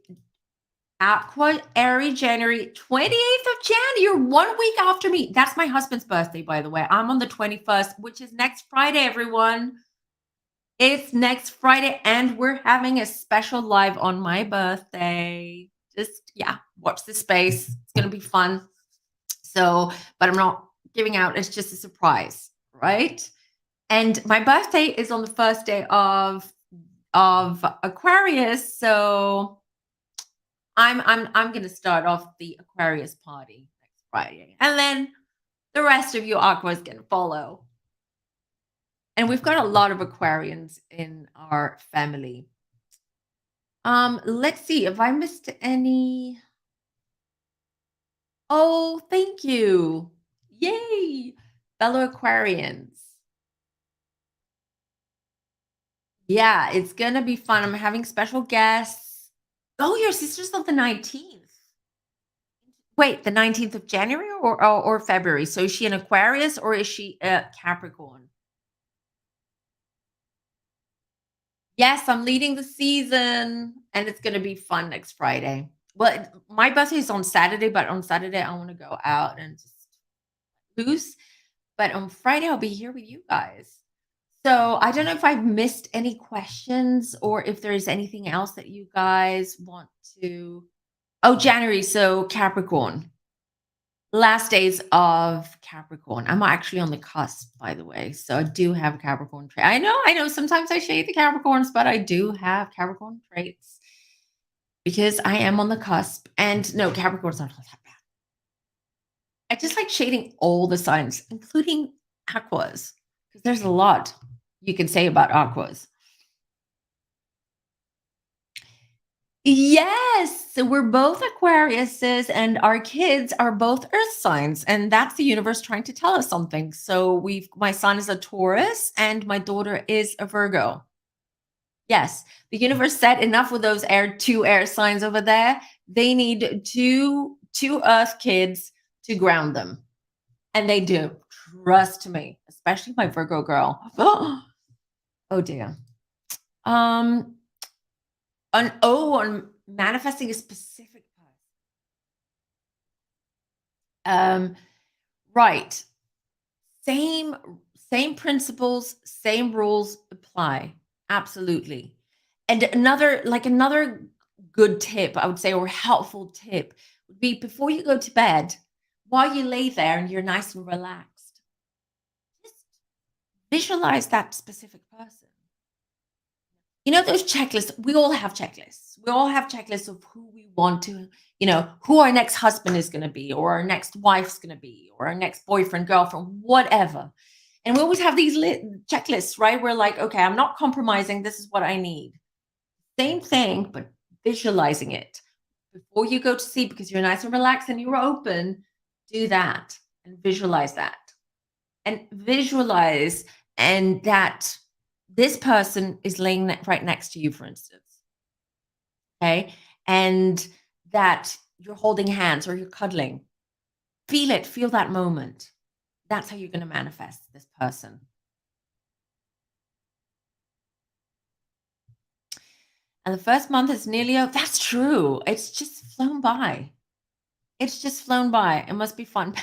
Aqua Airy January 28th of Jan. You're 1 week after me. That's my husband's birthday, by the way. I'm on the 21st, which is next Friday, everyone. It's next Friday, and we're having a special live on my birthday. Just, watch the space. It's going to be fun. So, but I'm not giving out. It's just a surprise, right? And my birthday is on the first day of Aquarius. So I'm going to start off the Aquarius party next Friday. And then the rest of you Aquas can follow. And we've got a lot of Aquarians in our family. Let's see if I missed any. Oh, thank you. Yay. Fellow Aquarians. Yeah, it's going to be fun. I'm having special guests. Oh, your sister's on the 19th. Wait, the 19th of January or February? So is she an Aquarius or is she a Capricorn? Yes, I'm leading the season and it's going to be fun next Friday. Well, my birthday is on Saturday, but on Saturday I want to go out and just loose. But on Friday I'll be here with you guys. So I don't know if I've missed any questions or if there's anything else that you guys want to. Oh, January. So Capricorn. Last days of Capricorn. I'm actually on the cusp, by the way. So I do have Capricorn traits. I know. Sometimes I shade the Capricorns, but I do have Capricorn traits because I am on the cusp. And no, Capricorn's not that bad. I just like shading all the signs, including Aquas, because there's a lot you can say about Aquas. Yes, so we're both Aquariuses and our kids are both earth signs, and that's the universe trying to tell us something. So my son is a Taurus and my daughter is a Virgo. Yes, the universe said enough with those two air signs over there. They need two earth kids to ground them. And they do. Trust me, especially my Virgo girl. Oh dear. On manifesting a specific person. Right. Same principles, same rules apply. Absolutely. And another good tip, I would say, or helpful tip would be before you go to bed, while you lay there and you're nice and relaxed, just visualize that specific person. Those checklists, we all have checklists. We all have checklists of who we want to, who our next husband is going to be, or our next wife's going to be, or our next boyfriend, girlfriend, whatever. And we always have these checklists, right? We're like, okay, I'm not compromising. This is what I need. Same thing, but visualizing it before you go to sleep because you're nice and relaxed and you're open. Do that and visualize that. And visualize and that this person is laying right next to you, for instance. Okay. and that you're holding hands or you're cuddling. Feel it, feel that moment. That's how you're going to manifest this person. And the first month is nearly over. That's true. It's just flown by. It's just flown by. It must be fun.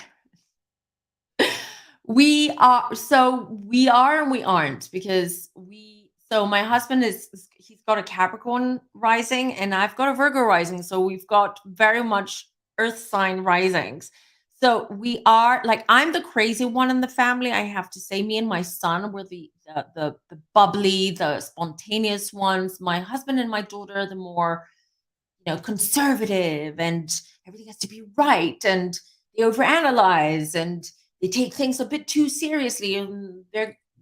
We are and we aren't, because my husband he's got a Capricorn rising and I've got a Virgo rising. So we've got very much earth sign risings. So we are like, I'm the crazy one in the family. I have to say, me and my son were the bubbly, the spontaneous ones. My husband and my daughter are the more, conservative, and everything has to be right, and they overanalyze, and they take things a bit too seriously. And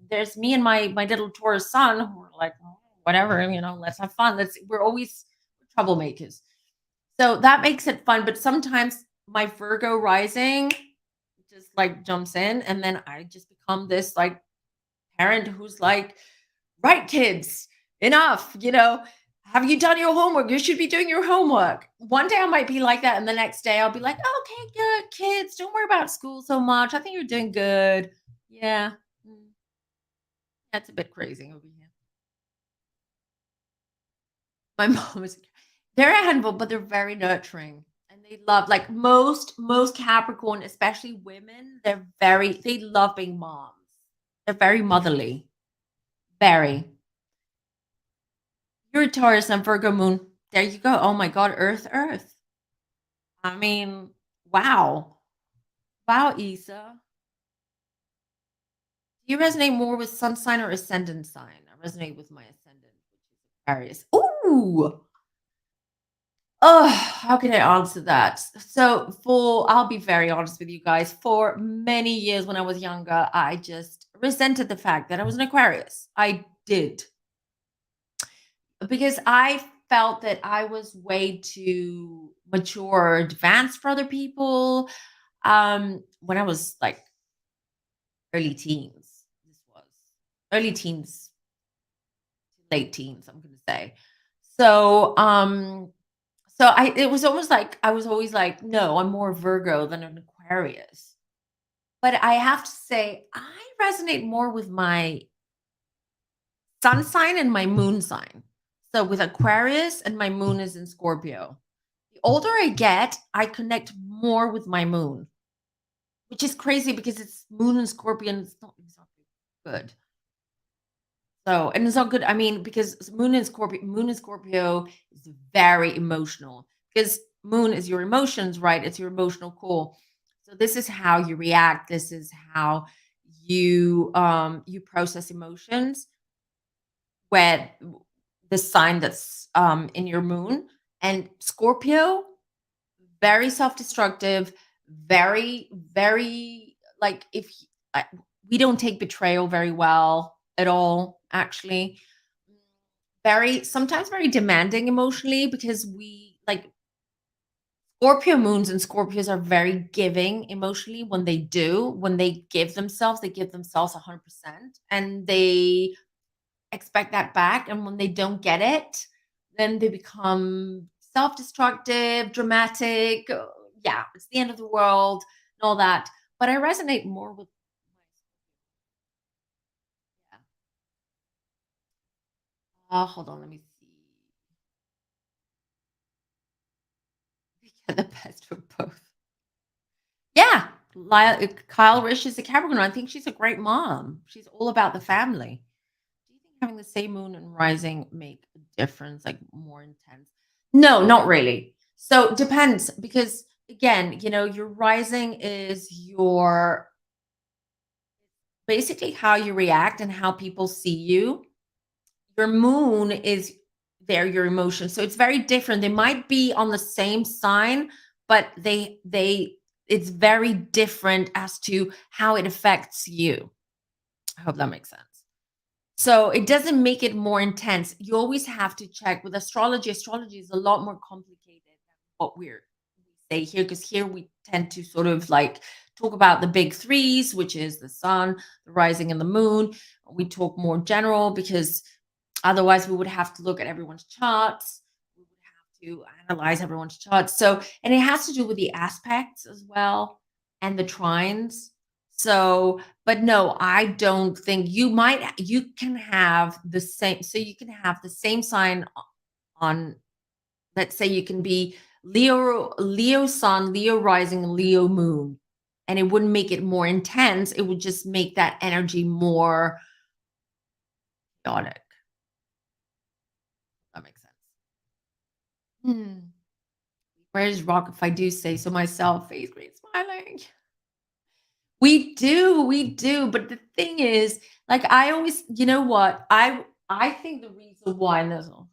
there's me and my little Taurus son who are like, "Oh, whatever, let's have fun. We're always troublemakers." So that makes it fun. But sometimes my Virgo rising just like jumps in, and then I just become this like parent who's like, right, kids, enough, have you done your homework? You should be doing your homework. One day I might be like that, and the next day I'll be like, okay, good, kids, don't worry about school so much. I think you're doing good. Yeah. Mm, that's a bit crazy over here. My mom is they're a handful, but they're very nurturing. And they love, like, most Capricorn, especially women, they love being moms. They're very motherly. Very. You're a Taurus and Virgo moon. There you go. Oh my God, Earth, Earth. I mean, wow. Wow, Isa. Do you resonate more with sun sign or ascendant sign? I resonate with my ascendant, which is Aquarius. Ooh. Oh, how can I answer that? I'll be very honest with you guys. For many years when I was younger, I just resented the fact that I was an Aquarius. I did, because I felt that I was way too mature or advanced for other people. When I was like early teens, this was early teens, late teens, I'm gonna say. So, it was almost like I was always like, no, I'm more Virgo than an Aquarius. But I have to say, I resonate more with my sun sign and my moon sign. So with Aquarius, and my moon is in Scorpio. The older I get, I connect more with my moon, which is crazy because it's moon and Scorpion. It's not exactly good. So, and it's not good. I mean, because moon in Scorpio is very emotional, because moon is your emotions, right? It's your emotional core. So this is how you react. This is how you process emotions, where the sign that's in your moon. And Scorpio, very self-destructive, very like, we don't take betrayal very well at all, actually. Very sometimes very demanding emotionally, because we like Scorpio moons and Scorpios are very giving emotionally. When they give themselves 100%, and they expect that back. And when they don't get it, then they become self-destructive, dramatic. Yeah, it's the end of the world and all that. But I resonate more with yeah. Hold on, let me see. We get the best of both. Yeah, Kyle Rish is a Capricorn. I think she's a great mom. She's all about the family. Do you think having the same moon and rising make a difference, like more intense? No, not really. So depends, because again, your rising is your basically how you react and how people see you. Your moon is your emotions. So it's very different. They might be on the same sign, but it's very different as to how it affects you. I hope that makes sense. So it doesn't make it more intense. You always have to check with astrology. Astrology is a lot more complicated than what we say here, because here we tend to sort of like talk about the big threes, which is the sun, the rising, and the moon. We talk more general, because otherwise we would have to look at everyone's charts. We would to analyze everyone's charts. So, and it has to do with the aspects as well and the trines. So, but no, I don't think you can have the same, so you can have the same sign on, let's say you can be Leo sun, Leo rising, Leo moon, and it wouldn't make it more intense. It would just make that energy more chaotic. That makes sense. Hmm. Where's rock if I do say so myself? Face great smiling. We do. But the thing is, like I always, you know what? I think the reason why, and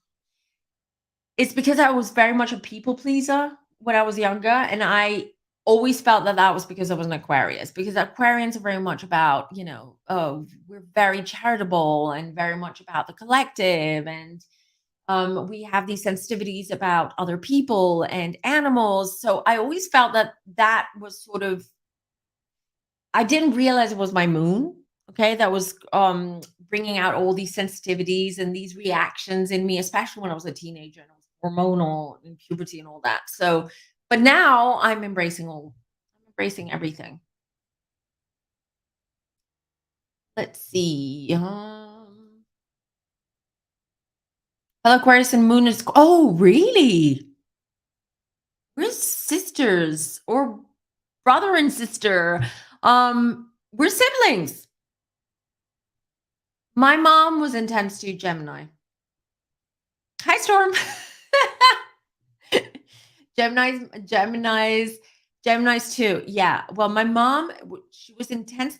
it's because I was very much a people pleaser when I was younger, and I always felt that that was because I was an Aquarius. Because Aquarians are very much about, oh, we're very charitable and very much about the collective, and we have these sensitivities about other people and animals. So I always felt that that was sort of, I didn't realize it was my moon. Okay, that was bringing out all these sensitivities and these reactions in me, especially when I was a teenager and I was hormonal and puberty and all that. So, but now I'm embracing everything. Let's see. Fellow Aquarius and Moon is. Oh, really? We're sisters or brother and sister. We're siblings. My mom was intense to Gemini. Hi, Storm. Gemini's, Gemini's too. Yeah. Well, my mom, she was intense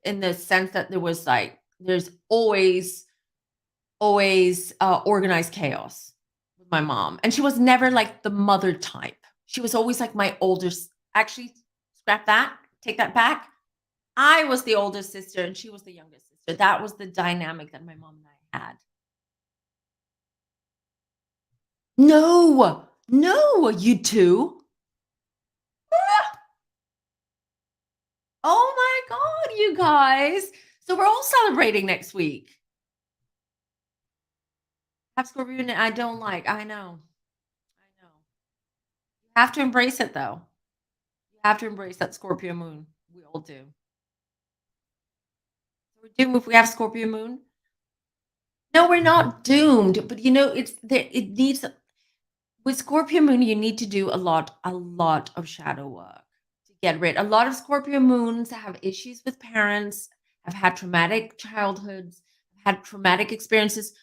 in the sense that there was like, there's always organized chaos with my mom, and she was never like the mother type. She was always like my older. Actually, scrap that. Take that back. I was the older sister, and she was the youngest sister. That was the dynamic that my mom and I had. No, no, you two. Oh my god, you guys. So we're all celebrating next week. Have Scorpio I don't like. I know. I know. You have to embrace it though. You have to embrace that Scorpio moon. We all do. So we're doomed if we have Scorpio moon. No, we're not doomed, but it's there. It needs with Scorpio moon, you need to do a lot of shadow work to get rid. A lot of Scorpio moons have issues with parents, have had traumatic childhoods, have had traumatic experiences.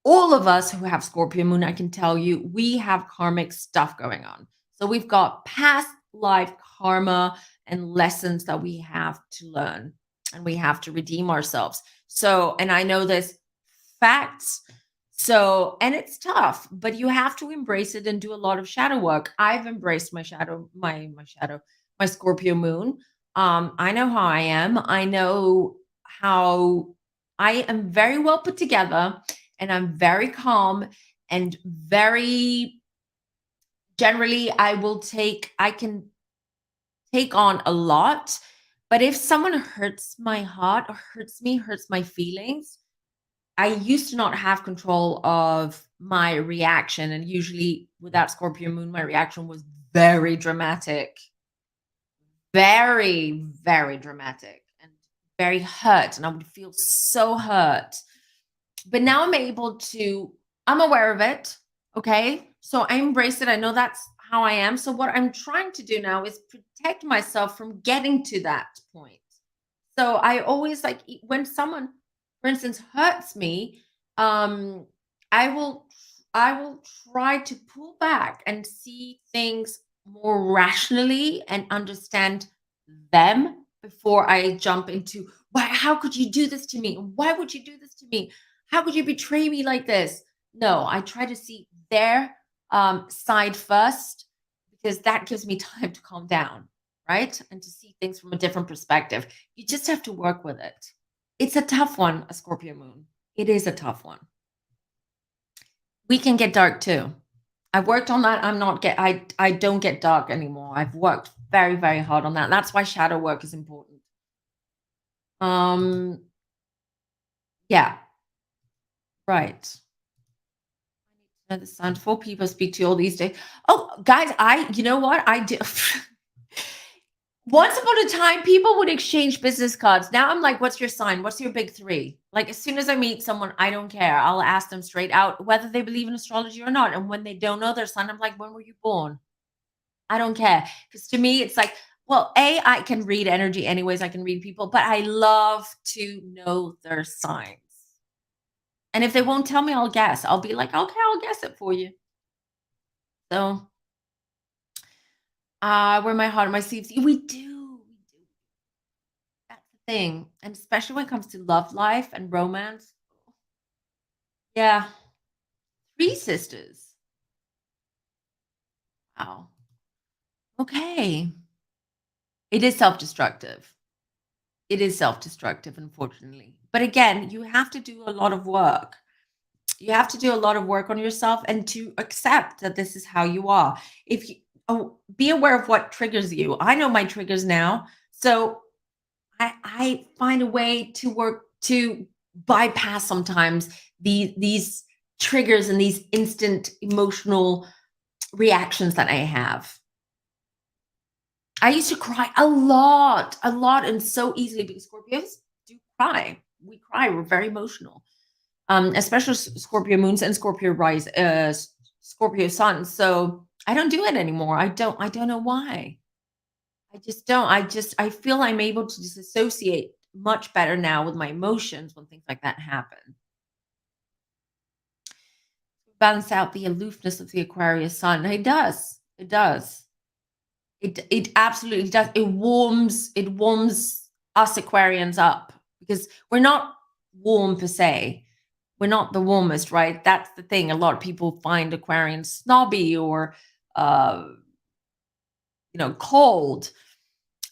All of us who have Scorpio moon, I can tell you, we have karmic stuff going on. So we've got past life karma and lessons that we have to learn, and we have to redeem ourselves. So, and I know there's facts. So, and it's tough, but you have to embrace it and do a lot of shadow work. I've embraced my shadow, my Scorpio moon. I know how I am. I know how I am very well put together, and I'm very calm and very generally I can take on a lot. But if someone hurts my heart or hurts my feelings, I used to not have control of my reaction. And usually with that Scorpio moon, my reaction was very dramatic, very, very dramatic and very hurt. And I would feel so hurt. But now I'm aware of it. Okay. So I embrace it. I know that's how I am. So what I'm trying to do now is protect myself from getting to that point. So I always like when someone, for instance, hurts me, um, I will I will try to pull back and see things more rationally and understand them before I jump into why how could you do this to me? Why would you do this to me? How could you betray me like this? No, I try to see their side first because that gives me time to calm down, right? And to see things from a different perspective. You just have to work with it. It's a tough one, a Scorpio moon. It is a tough one. We can get dark too. I've worked on that. I don't get dark anymore. I've worked very, very hard on that. That's why shadow work is important. Yeah, right. The sun. Four people speak to you all these days. Oh, guys, you know what? I do. Once upon a time, people would exchange business cards. Now I'm like, what's your sign? What's your big three? Like, as soon as I meet someone, I don't care. I'll ask them straight out whether they believe in astrology or not. And when they don't know their sign, I'm like, when were you born? I don't care. Because to me, it's like, well, I can read energy anyways. I can read people, but I love to know their signs. And if they won't tell me, I'll guess. I'll be like, okay, I'll guess it for you. So, wear my heart on my sleeves. We do. We do. That's the thing. And especially when it comes to love life and romance. Yeah. Three sisters. Wow. Okay. It is self-destructive. It is self-destructive, unfortunately. But again, you have to do a lot of work. You have to do a lot of work on yourself and to accept that this is how you are. If you be aware of what triggers you. I know my triggers now. So I find a way to work to bypass sometimes these triggers and these instant emotional reactions that I have. I used to cry a lot, and so easily because Scorpios do cry. We cry. We're very emotional, especially Scorpio moons and Scorpio rise, Scorpio suns. So I don't do it anymore. I don't. I don't know why. I just don't. I feel I'm able to disassociate much better now with my emotions when things like that happen. Balance out the aloofness of the Aquarius sun. It does. It does. It absolutely does. It warms us Aquarians up because we're not warm per se. We're not the warmest, right? That's the thing. A lot of people find Aquarians snobby or uh, cold,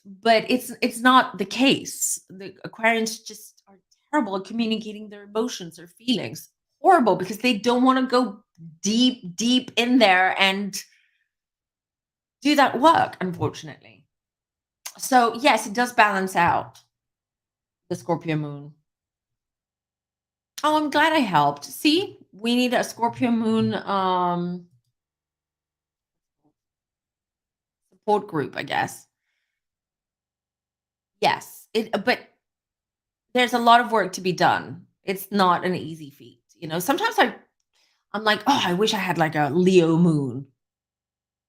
but it's not the case. The Aquarians just are terrible at communicating their emotions or feelings. Horrible because they don't want to go deep in there and do that work, unfortunately. So yes, it does balance out the Scorpio moon. Oh, I'm glad I helped. See, we need a Scorpio moon support group, I guess. Yes, but there's a lot of work to be done. It's not an easy feat. Sometimes I'm like, oh, I wish I had like a Leo moon.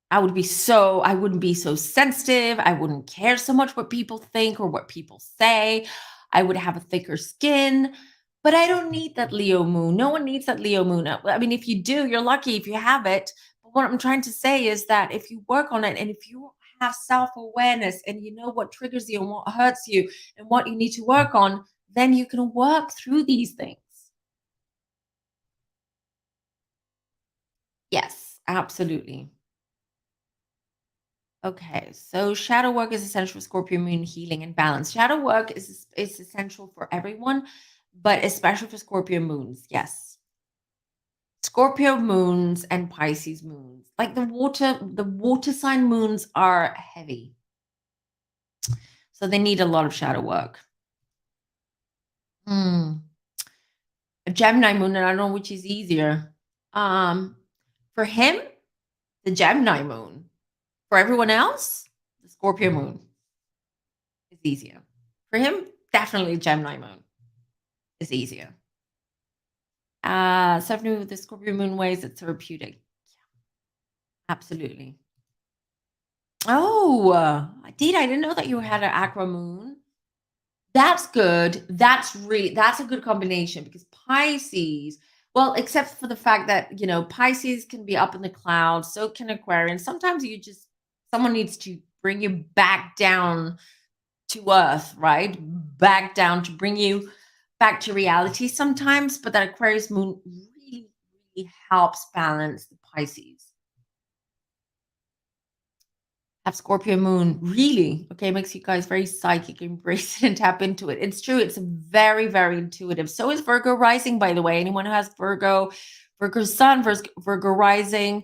I wouldn't be so sensitive. I wouldn't care so much what people think or what people say. I would have a thicker skin, but I don't need that Leo moon. No one needs that Leo moon. I mean, if you do, you're lucky if you have it. But what I'm trying to say is that if you work on it and if you have self-awareness and you know what triggers you and what hurts you and what you need to work on, then you can work through these things. Yes, absolutely. Okay, so shadow work is essential for Scorpio moon healing and balance. Shadow work is essential for everyone, but especially for Scorpio moons. Yes. Scorpio moons and Pisces moons. Like the water sign moons are heavy. So they need a lot of shadow work. Hmm. A Gemini moon, and I don't know which is easier. Um, for him, the Gemini moon. For everyone else, the Scorpio moon is easier. For him, definitely Gemini moon is easier. Something with the Scorpio moon ways, it's therapeutic. Absolutely. Oh, I didn't know that you had an aqua moon. That's good. That's a good combination because Pisces, well, except for the fact that, Pisces can be up in the clouds, so can Aquarian. Sometimes someone needs to bring you back down to earth, right? Back down to bring you back to reality sometimes, but that Aquarius moon really, really helps balance the Pisces. Have Scorpio moon really makes you guys very psychic. Embrace it and tap into it. It's true. It's very, very intuitive. So is Virgo rising, by the way. Anyone who has Virgo sun, Virgo rising,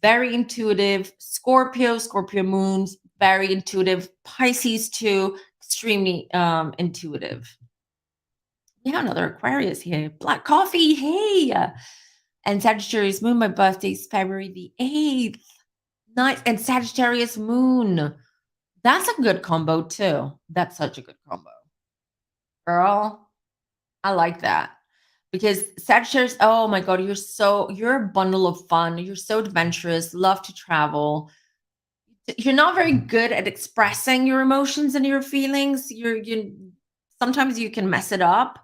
very intuitive. Scorpio moons, very intuitive. Pisces too, extremely intuitive. We have another Aquarius here. Black coffee. Hey. And Sagittarius moon, my birthday's February the 8th. Nice. And Sagittarius moon. That's a good combo too. That's such a good combo. Girl, I like that. Because Sagittarius, oh my God, you're a bundle of fun. You're so adventurous, love to travel. You're not very good at expressing your emotions and your feelings. You sometimes you can mess it up,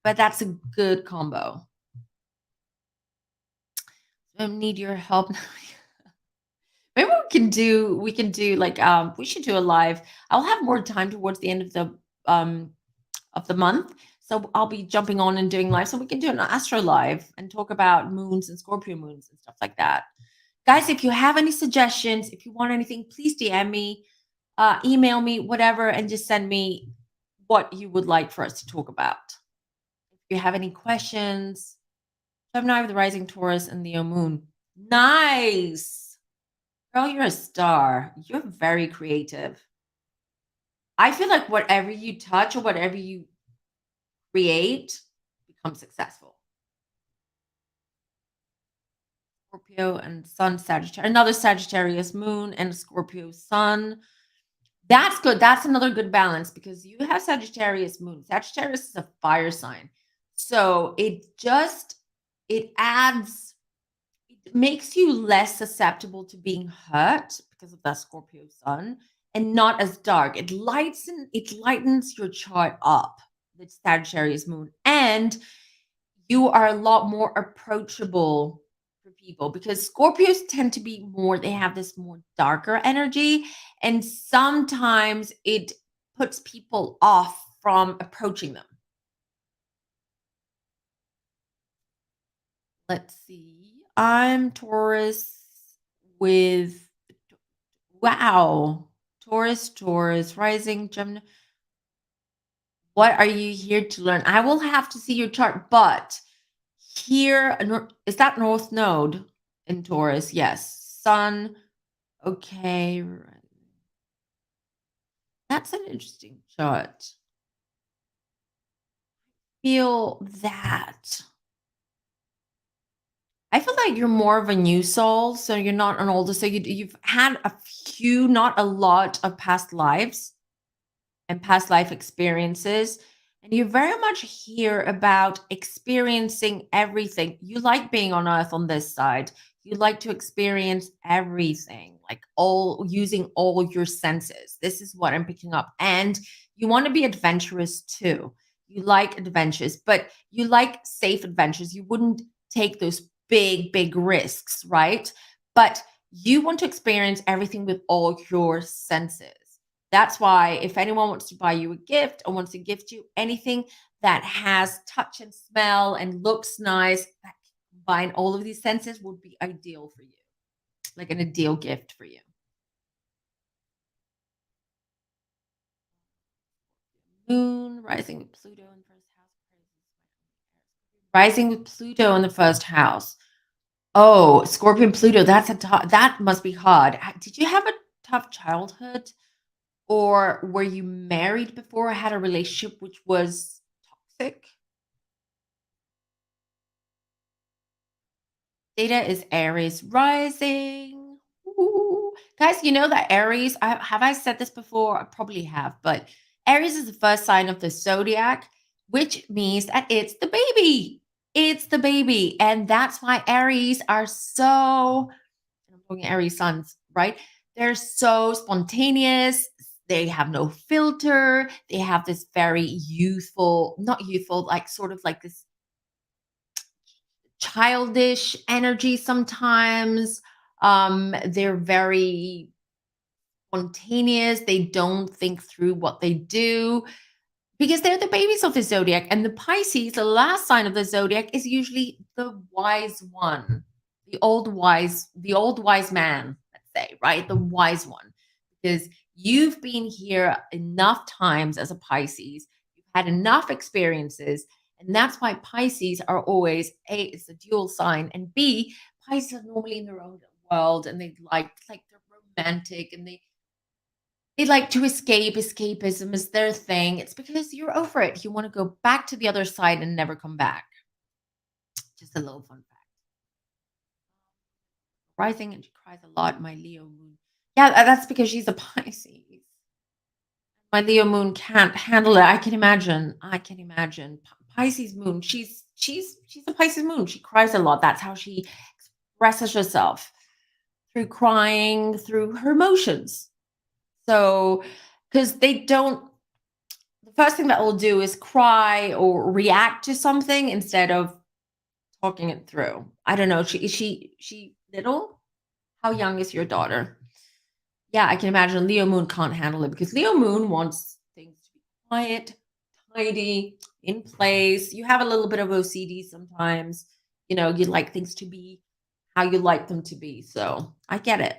but that's a good combo. I need your help. Maybe we can do like we should do a live. I'll have more time towards the end um of the month. So I'll be jumping on and doing live. So we can do an Astro live and talk about moons and Scorpio moons and stuff like that. Guys, if you have any suggestions, if you want anything, please DM me, email me, whatever, and just send me what you would like for us to talk about. If you have any questions, Gemini with rising Taurus and Leo moon. Nice. Girl, you're a star. You're very creative. I feel like whatever you touch or whatever you create becomes successful. Scorpio and Sun Sagittarius, another Sagittarius moon and a Scorpio Sun. That's good. That's another good balance because you have Sagittarius moon. Sagittarius is a fire sign. So it adds, it makes you less susceptible to being hurt because of that Scorpio Sun and not as dark. It lightens your chart up, the Sagittarius moon. And you are a lot more approachable for people because Scorpios tend to be more, they have this more darker energy. And sometimes it puts people off from approaching them. Let's see. I'm Taurus with, wow, Taurus, rising Gemini. What are you here to learn? I will have to see your chart, but here, is that North Node in Taurus? Yes. Sun. Okay. Right. That's an interesting chart. Feel that. I feel like you're more of a new soul, so you're not an older. So you've had a few, not a lot of past lives and past life experiences. And you very much hear about experiencing everything. You like being on earth on this side. You like to experience everything, like all using all your senses. This is what I'm picking up. And you want to be adventurous too. You like adventures, but you like safe adventures. You wouldn't take those big risks, right? But you want to experience everything with all your senses. That's why if anyone wants to buy you a gift or wants to gift you anything that has touch and smell and looks nice, that combine all of these senses would be ideal for you, like an ideal gift for you. Moon rising with Pluto in the first house. Rising with Pluto in the first house. Oh, Scorpion Pluto. That must be hard. Did you have a tough childhood? Or were you married before or had a relationship which was toxic? Data is Aries rising. Ooh. Guys, you know that Aries, have I said this before? I probably have, but Aries is the first sign of the zodiac, which means that it's the baby. It's the baby. And that's why Aries are so, I'm talking Aries sons, right? They're so spontaneous. They have no filter. They have this very youthful, not youthful, like sort of like this childish energy sometimes. They're very spontaneous. They don't think through what they do because they're the babies of the zodiac. And the Pisces, the last sign of the zodiac, is usually the wise one, the old wise man, let's say, right? The wise one. Because you've been here enough times as a Pisces, you've had enough experiences. And that's why Pisces are always A, it's a dual sign, and B, Pisces are normally in their own world and they like they're romantic and they like to escape. Escapism is their thing. It's because you're over it. You want to go back to the other side and never come back. Just a little fun fact. Rising and she cries a lot, my Leo moon. Yeah, that's because she's a Pisces. My Leo moon can't handle it. I can imagine. I can imagine. Pisces moon. She's a Pisces moon. She cries a lot. That's how she expresses herself through crying, through her emotions. So, because they don't, the first thing that will do is cry or react to something instead of talking it through. I don't know. Is she little? How young is your daughter? Yeah, I can imagine Leo Moon can't handle it because Leo Moon wants things to be quiet, tidy, in place. You have a little bit of OCD sometimes. You like things to be how you like them to be. So I get it.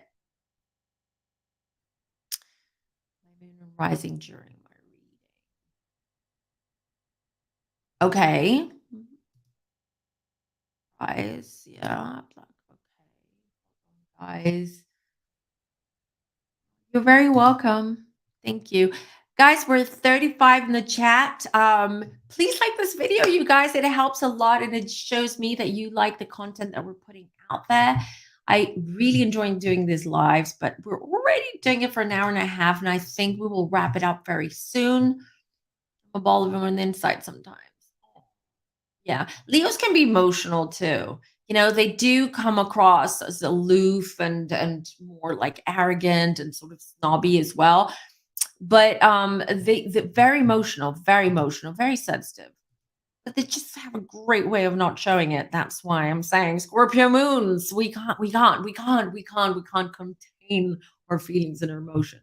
My moon and rising during my reading. Okay. Guys, yeah. Okay. Guys. You're very welcome. Thank you. Guys, we're 35 in the chat. Please like this video, you guys. It helps a lot and it shows me that you like the content that we're putting out there. I really enjoy doing these lives, but we're already doing it for an hour and a half, and I think we will wrap it up very soon. A ball of them on the inside sometimes. Yeah. Leos can be emotional too. They do come across as aloof and more like arrogant and sort of snobby as well. But they very emotional, very sensitive. But they just have a great way of not showing it. That's why I'm saying Scorpio moons. We can't contain our feelings and our emotions.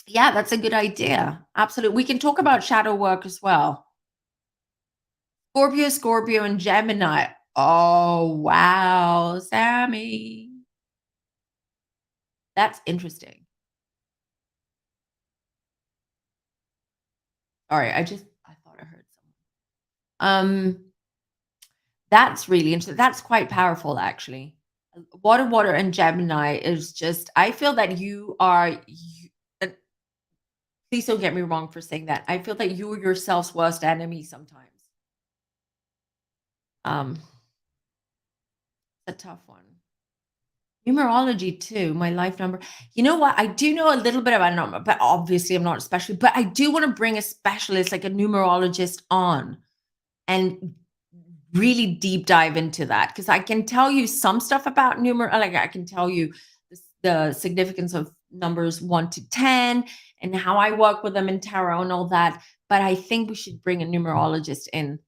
Yeah, that's a good idea. Absolutely. We can talk about shadow work as well. Scorpio, and Gemini. Oh, wow, Sammy. That's interesting. Sorry, I thought I heard someone. That's really interesting. That's quite powerful, actually. Water, and Gemini is just, I feel that uh, please don't get me wrong for saying that. I feel that you are yourself's worst enemy sometimes. Um, a tough one. Numerology too, my life number. You know what? I do know a little bit about number, but obviously I'm not a specialist. But I do want to bring a specialist, like a numerologist, on and really deep dive into that because I can tell you some stuff about like I can tell you the significance of numbers 1 to 10 and how I work with them in tarot and all that. But I think we should bring a numerologist in.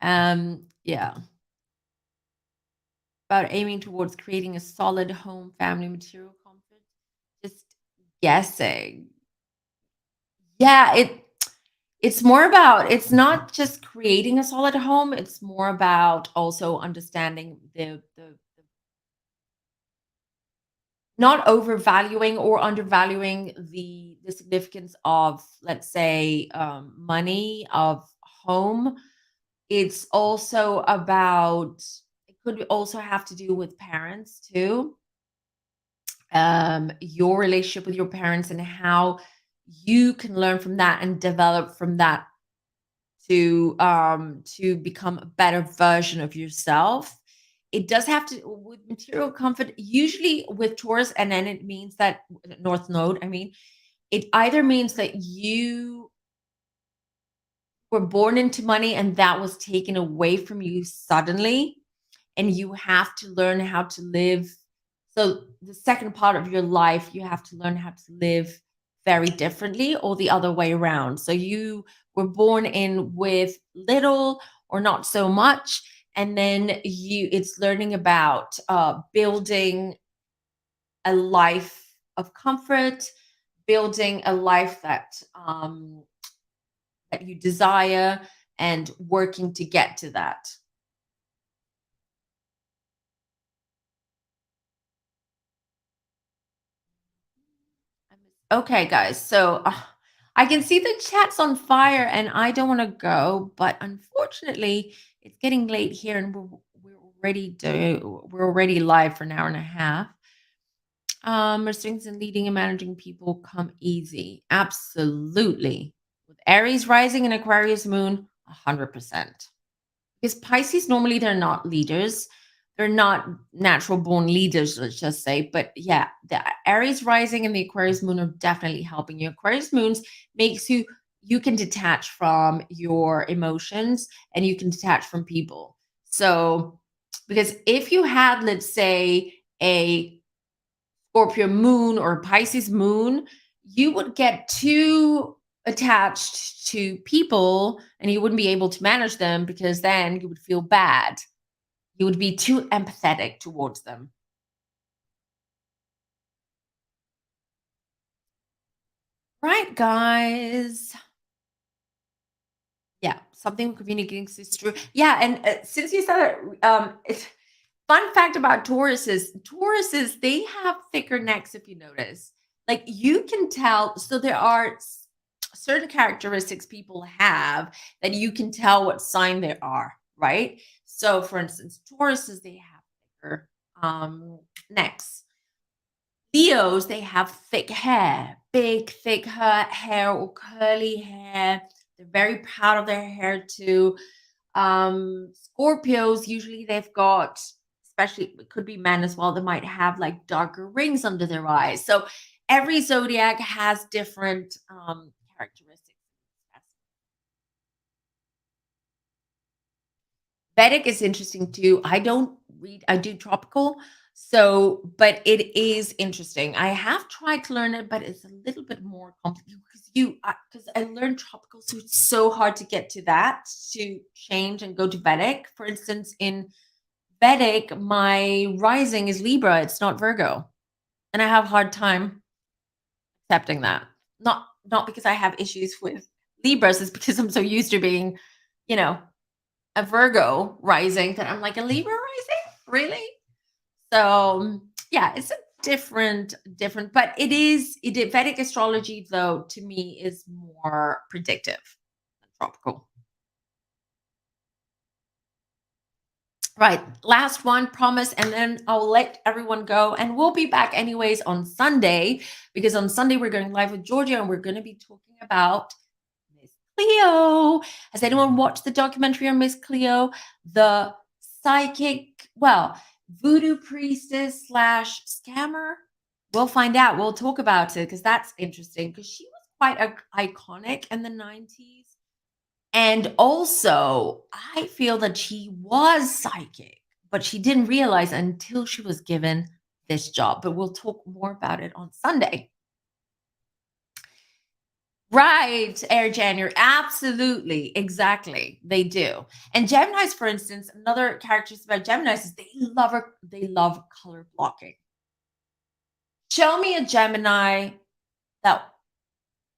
Um, yeah. About aiming towards creating a solid home, family, material comfort. Just guessing. Yeah, it's more about, it's not just creating a solid home, it's more about also understanding the not overvaluing or undervaluing the significance of, let's say, money, of home. It's also about, it could also have to do with parents too, your relationship with your parents and how you can learn from that and develop from that to become a better version of yourself. It does have to with material comfort, usually with Taurus, and then it means that North Node, I mean, it either means that you were born into money and that was taken away from you suddenly, and you have to learn how to live. So the second part of your life, you have to learn how to live very differently, or the other way around. So you were born in with little or not so much, and then it's learning about building a life of comfort, building a life that you desire, and working to get to that. Okay, guys. So I can see the chat's on fire and I don't want to go, but unfortunately, it's getting late here and we're already live for an hour and a half. Restraints in leading and managing people come easy. Absolutely. With Aries rising and Aquarius moon, 100%. Because Pisces normally they're not leaders. They're not natural born leaders, let's just say. But yeah, the Aries rising and the Aquarius moon are definitely helping you. Aquarius moons makes you can detach from your emotions and you can detach from people. So because if you had, let's say, a Scorpio moon or Pisces moon, you would get too attached to people and you wouldn't be able to manage them because then you would feel bad. You would be too empathetic towards them. Right, guys? Yeah, something communicating is true. Yeah, and since you said it, fun fact about Tauruses, they have thicker necks if you notice. Like you can tell, so there are certain characteristics people have that you can tell what sign they are, right? So for instance, Tauruses, they have thicker necks. Leos, they have thick hair, big, thick hair or curly hair. They're very proud of their hair too. Scorpios, usually they've got, especially it could be men as well, they might have like darker rings under their eyes. So every zodiac has different characteristics. Vedic is interesting too. I don't read, I do tropical. So, but it is interesting. I have tried to learn it, but it's a little bit more complicated because I learned tropical, so it's so hard to get to that to change and go to Vedic. For instance, in Vedic, my rising is Libra, it's not Virgo. And I have a hard time accepting that. Not because I have issues with Libras, it's because I'm so used to being, you know, a Virgo rising that I'm like a Libra rising? Really? So yeah, it's a different, but Vedic astrology though to me is more predictive than tropical. Right, last one, promise, and then I'll let everyone go. And we'll be back anyways on Sunday, because on Sunday we're going live with Georgia and we're going to be talking about Miss Cleo. Has anyone watched the documentary on Miss Cleo? The psychic, well, voodoo priestess slash scammer? We'll find out. We'll talk about it because that's interesting because she was quite iconic in the 90s. And also, I feel that she was psychic, but she didn't realize until she was given this job. But we'll talk more about it on Sunday. Right, Air January. Absolutely. Exactly. They do. And Geminis, for instance, another characteristic about Geminis is they love color blocking. Show me a Gemini that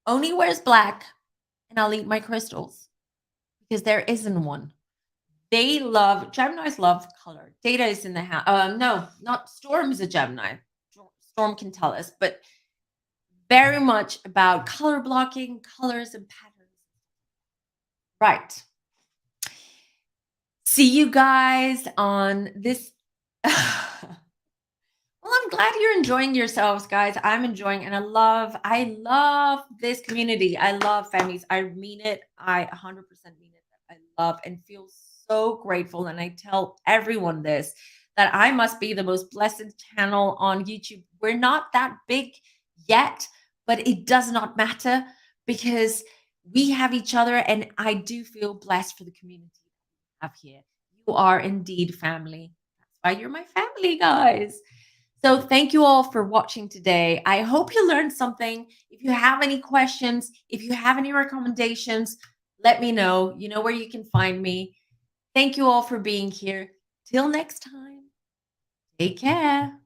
only wears black and I'll eat my crystals because there isn't one. Geminis love color. Data is in the house. No, not Storm is a Gemini. Storm can tell us, but very much about color blocking, colors and patterns. Right. See you guys on this. Well, I'm glad you're enjoying yourselves, guys. I'm enjoying, and I love this community. I love families. I mean it. I 100% mean it. I love and feel so grateful. And I tell everyone this, that I must be the most blessed channel on YouTube. We're not that big yet, but it does not matter because we have each other. And I do feel blessed for the community we have here. You are indeed family. That's why you're my family, guys. So thank you all for watching today. I hope you learned something. If you have any questions, if you have any recommendations, let me know. You know where you can find me. Thank you all for being here. Till next time, take care.